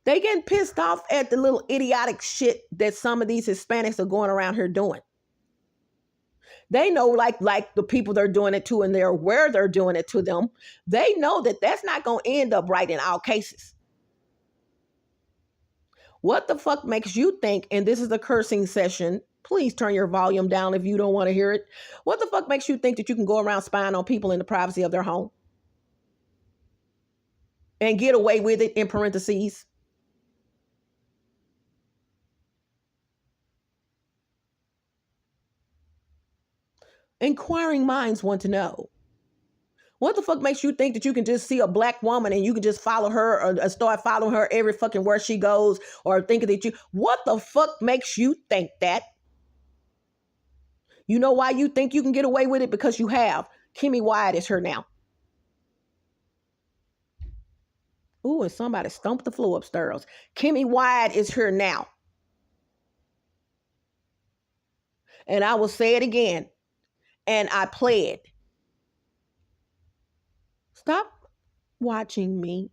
they getting pissed off at the little idiotic shit that some of these Hispanics are going around here doing. They know like the people they're doing it to, and they're aware they're doing it to them. They know that that's not going to end up right in all cases. What the fuck makes you think, and this is a cursing session, please turn your volume down if you don't want to hear it. What the fuck makes you think that you can go around spying on people in the privacy of their home? And get away with it, in parentheses? Inquiring minds want to know. What the fuck makes you think that you can just see a black woman and you can just follow her or start following her every fucking where she goes, or thinking that what the fuck makes you think that? You know why you think you can get away with it? Because you have. KimMeWyatt is here now. Ooh, and somebody stomped the floor upstairs. KimMeWyatt is here now. And I will say it again. And I pled. Stop watching me.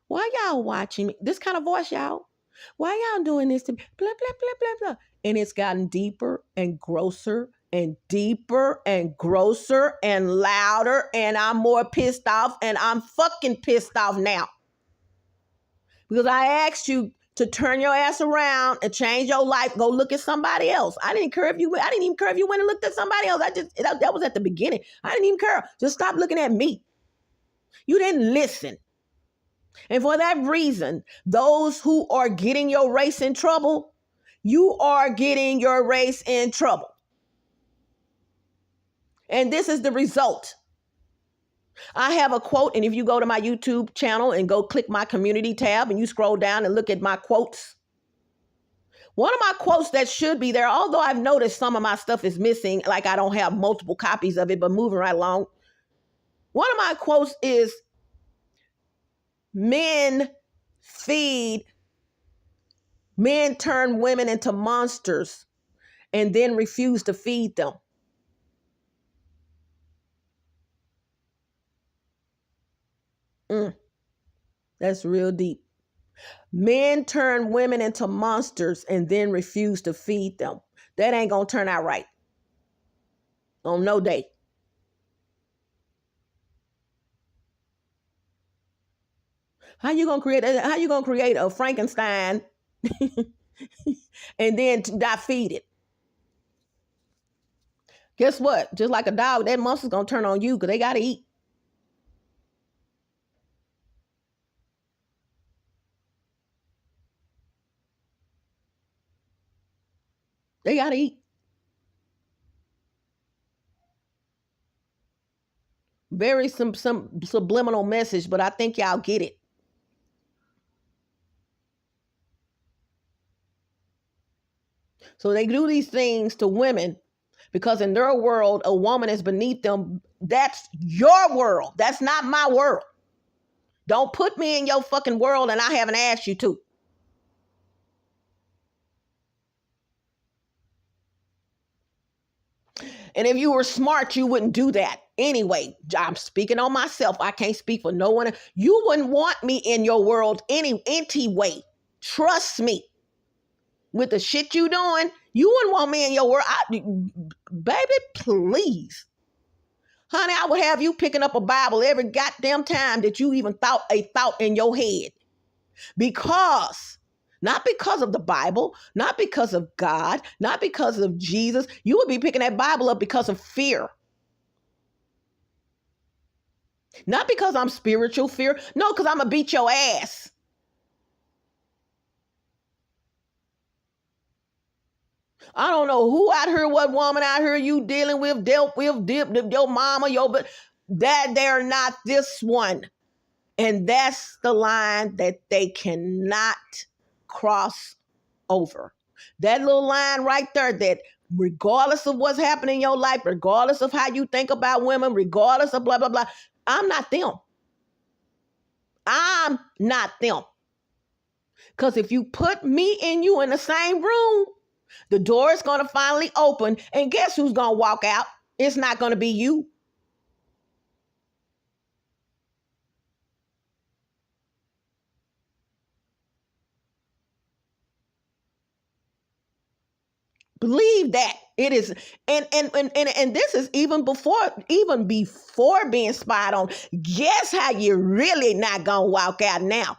Why y'all watching me? This kind of voice, y'all. Why y'all doing this to me? Blah, blah, blah, blah, blah. And it's gotten deeper and grosser and deeper and grosser and louder. And I'm more pissed off, and I'm fucking pissed off now. Because I asked you to turn your ass around and change your life. Go look at somebody else. I didn't even care if you went and looked at somebody else. That was at the beginning. I didn't even care. Just stop looking at me. You didn't listen. And for that reason, those who are getting your race in trouble, you are getting your race in trouble. And this is the result. I have a quote, and if you go to my YouTube channel and go click my community tab and you scroll down and look at my quotes, one of my quotes that should be there, although I've noticed some of my stuff is missing, like I don't have multiple copies of it, but moving right along. One of my quotes is, men turn women into monsters and then refuse to feed them. That's real deep. Men turn women into monsters and then refuse to feed them. That ain't gonna turn out right. On no day. How you gonna create a Frankenstein and then not feed it? Guess what? Just like a dog, that monster's gonna turn on you because they gotta eat. They gotta eat. Very some subliminal message, but I think y'all get it. So they do these things to women because in their world, a woman is beneath them. That's your world. That's not my world. Don't put me in your fucking world and I haven't asked you to. And if you were smart, you wouldn't do that. Anyway, I'm speaking on myself. I can't speak for no one. You wouldn't want me in your world anyway. Trust me. With the shit you doing, you wouldn't want me in your world. Baby, please. Honey, I would have you picking up a Bible every goddamn time that you even thought a thought in your head. Not because of the Bible, not because of God, not because of Jesus. You would be picking that Bible up because of fear. Not because I'm spiritual fear. No, because I'm going to beat your ass. I don't know who out here, what woman out here you dealing with, dealt with, your mama, but that they're not this one. And that's the line that they cannot cross over. That little line right there, that regardless of what's happening in your life, regardless of how you think about women, regardless of blah, blah, blah, I'm not them. I'm not them. Because if you put me and you in the same room, the door is going to finally open, and guess who's going to walk out? It's not going to be you. Believe that. It is, and this is even before being spied on. Guess how you're really not going to walk out now?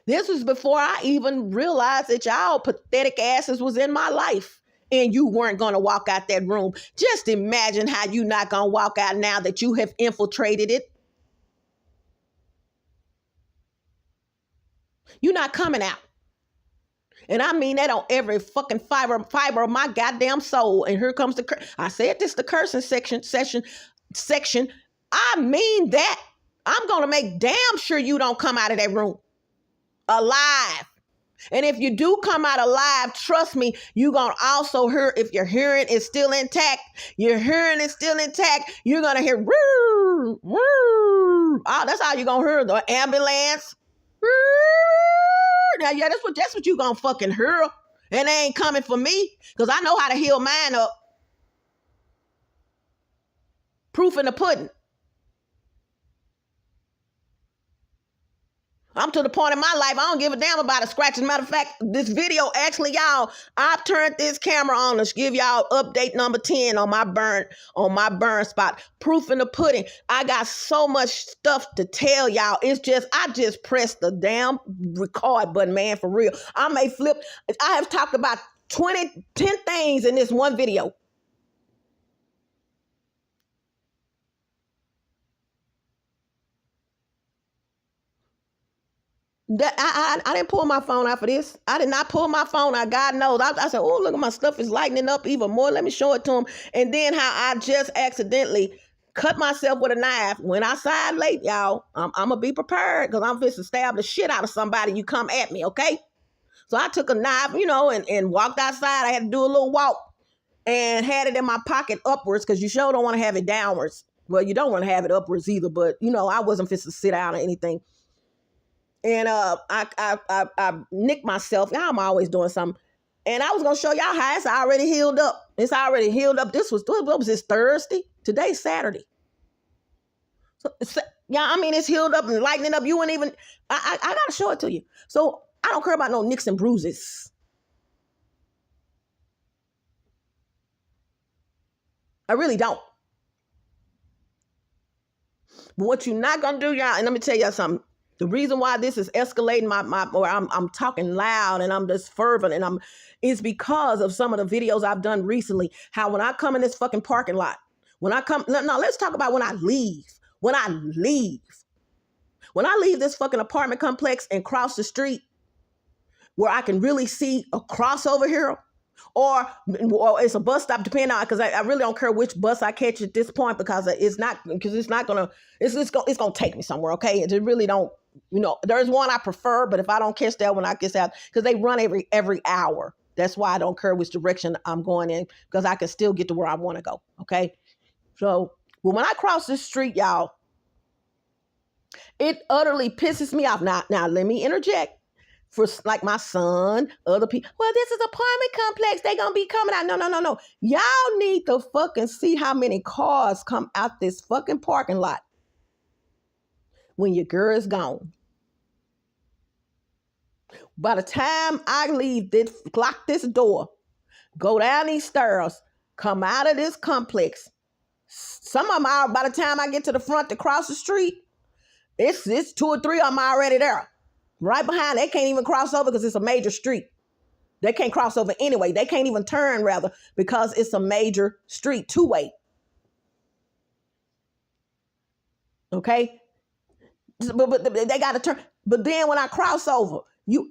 This was before I even realized that y'all pathetic asses was in my life and you weren't going to walk out that room. Just imagine how you not going to walk out now that you have infiltrated it. You're not coming out. And I mean that on every fucking fiber of my goddamn soul. And here comes I said this, the cursing section. I mean that. I'm going to make damn sure you don't come out of that room alive. And if you do come out alive, trust me, you're going to also hear, if your hearing is still intact, you're going to hear, woo, woo. Oh, that's how you're going to hear the ambulance. Woo. Now, yeah, that's what you're going to fucking hear. And they ain't coming for me because I know how to heal mine up. Proof in the pudding. I'm to the point in my life, I don't give a damn about a scratch. As a matter of fact, this video, actually, y'all, I've turned this camera on to give y'all update number 10 on my burn spot. Proof in the pudding. I got so much stuff to tell y'all. It's just, I just pressed the damn record button, man, for real. I have talked about 10 things in this one video. That I didn't pull my phone out for this. I did not pull my phone out. God knows. I said, oh, look at my stuff is lightening up even more. Let me show it to him. And then how I just accidentally cut myself with a knife. Went outside late, y'all. I'm going to be prepared because I'm to stab the shit out of somebody. You come at me, okay? So I took a knife, and walked outside. I had to do a little walk and had it in my pocket upwards because you sure don't want to have it downwards. Well, you don't want to have it upwards either, but, I wasn't fit to sit down or anything. And I nicked myself. I'm always doing something. And I was going to show y'all how it's already healed up. It's already healed up. What was this, Thursday? Today's Saturday. So, yeah, I mean, it's healed up and lightening up. You wouldn't even, I got to show it to you. So I don't care about no nicks and bruises. I really don't. But what you're not going to do, y'all, and let me tell y'all something. The reason why this is escalating I'm talking loud and I'm just fervent is because of some of the videos I've done recently. How when I come in this fucking parking lot, When I come, no, let's talk about when I leave. When I leave. When I leave this fucking apartment complex and cross the street where I can really see a crossover here, or it's a bus stop, depending on, because I really don't care which bus I catch at this point, because it's not gonna, it's gonna take me somewhere, okay? It really don't, there's one I prefer, but if I don't catch that one, I guess out, because they run every hour. That's why I don't care which direction I'm going in, because I can still get to where I want to go, okay? So, but when I cross this street, y'all, it utterly pisses me off. Now let me interject. For like my son, other people, well, this is apartment complex, they gonna be coming out. No. Y'all need to fucking see how many cars come out this fucking parking lot when your girl is gone. By the time I leave, lock this door, go down these stairs, come out of this complex, some of them are, by the time I get to the front to cross the street, it's 2 or 3 of them already there. Right behind, they can't even cross over because it's a major street. They can't cross over anyway. They can't even turn, rather, because it's a major street, 2-way. Okay? But they got to turn. But then when I cross over,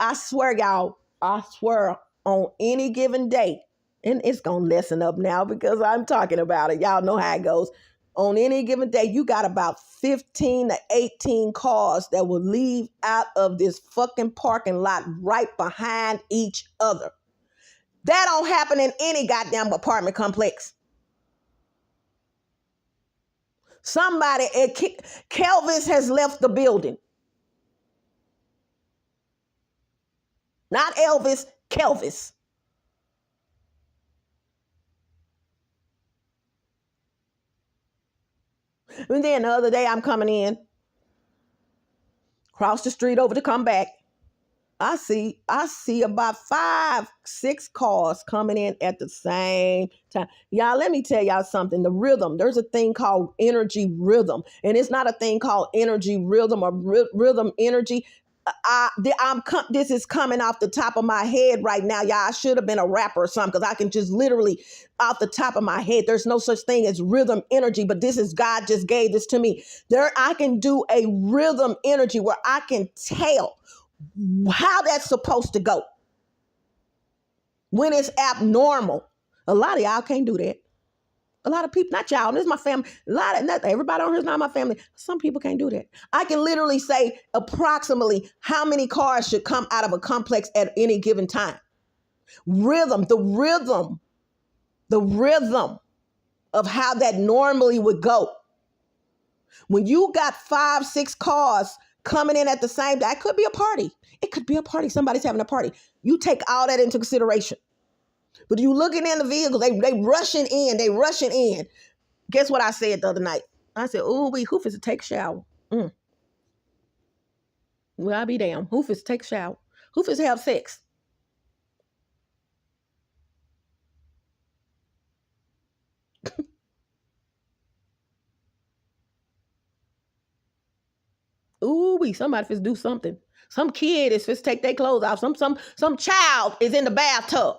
I swear, y'all, on any given day, and it's going to lessen up now because I'm talking about it. Y'all know how it goes. On any given day, you got about 15 to 18 cars that will leave out of this fucking parking lot right behind each other. That don't happen in any goddamn apartment complex. Somebody, Kelvis has left the building. Not Elvis, Kelvis. And then the other day I'm coming in, cross the street over to come back. I see about 5, 6 cars coming in at the same time. Y'all, let me tell y'all something. The rhythm, there's a thing called energy rhythm. And it's not a thing called energy rhythm or rhythm energy. This is coming off the top of my head right now. Y'all, I should have been a rapper or something, because I can just literally off the top of my head. There's no such thing as rhythm energy, but this is God just gave this to me. I can do a rhythm energy where I can tell how that's supposed to go when it's abnormal. A lot of y'all can't do that. A lot of people, not y'all, this is my family. Everybody on here is not my family. Some people can't do that. I can literally say approximately how many cars should come out of a complex at any given time. The rhythm of how that normally would go. When you got 5, 6 cars coming in at the same time, it could be a party. It could be a party. Somebody's having a party. You take all that into consideration. But you looking in the vehicle, they rushing in. Guess what I said the other night? I said, "Ooh, who finna take a shower? Well, I'll be damned. Who finna take a shower? Who finna have sex?" Ooh, somebody finna do something. Some kid is finna take their clothes off. Some child is in the bathtub.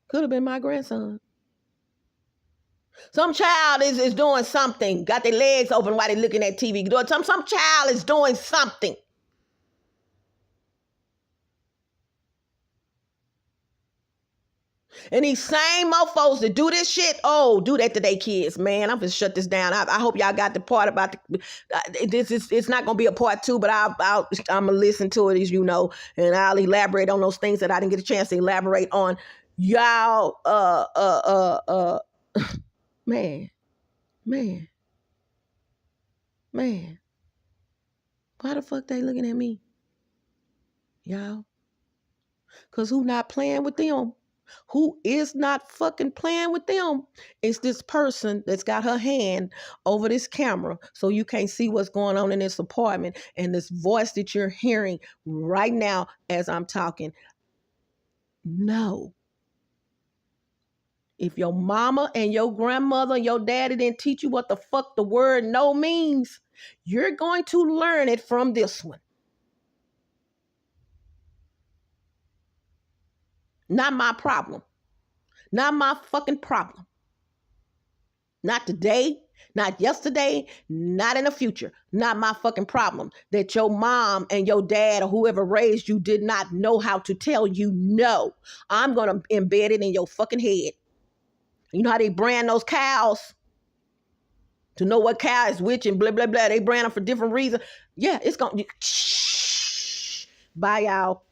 Could have been my grandson. Some child is doing something. Got their legs open while they're looking at TV. Some child is doing something. And these same mofos that do this shit, do that to their kids, man. I'm gonna shut this down. I hope y'all got the part about it's not gonna be a part 2, but I'm gonna listen to it, as you know, and I'll elaborate on those things that I didn't get a chance to elaborate on. Y'all, man. Why the fuck they looking at me? Y'all. Cause who not playing with them? Who is not fucking playing with them? It's this person that's got her hand over this camera so you can't see what's going on in this apartment, and this voice that you're hearing right now as I'm talking. No. If your mama and your grandmother and your daddy didn't teach you what the fuck the word no means, you're going to learn it from this one. Not my problem. Not my fucking problem. Not today, not yesterday, not in the future. Not my fucking problem that your mom and your dad or whoever raised you did not know how to tell you no. I'm going to embed it in your fucking head. You know how they brand those cows? To know what cow is which and blah, blah, blah. They brand them for different reasons. Yeah, it's going to... Bye, y'all.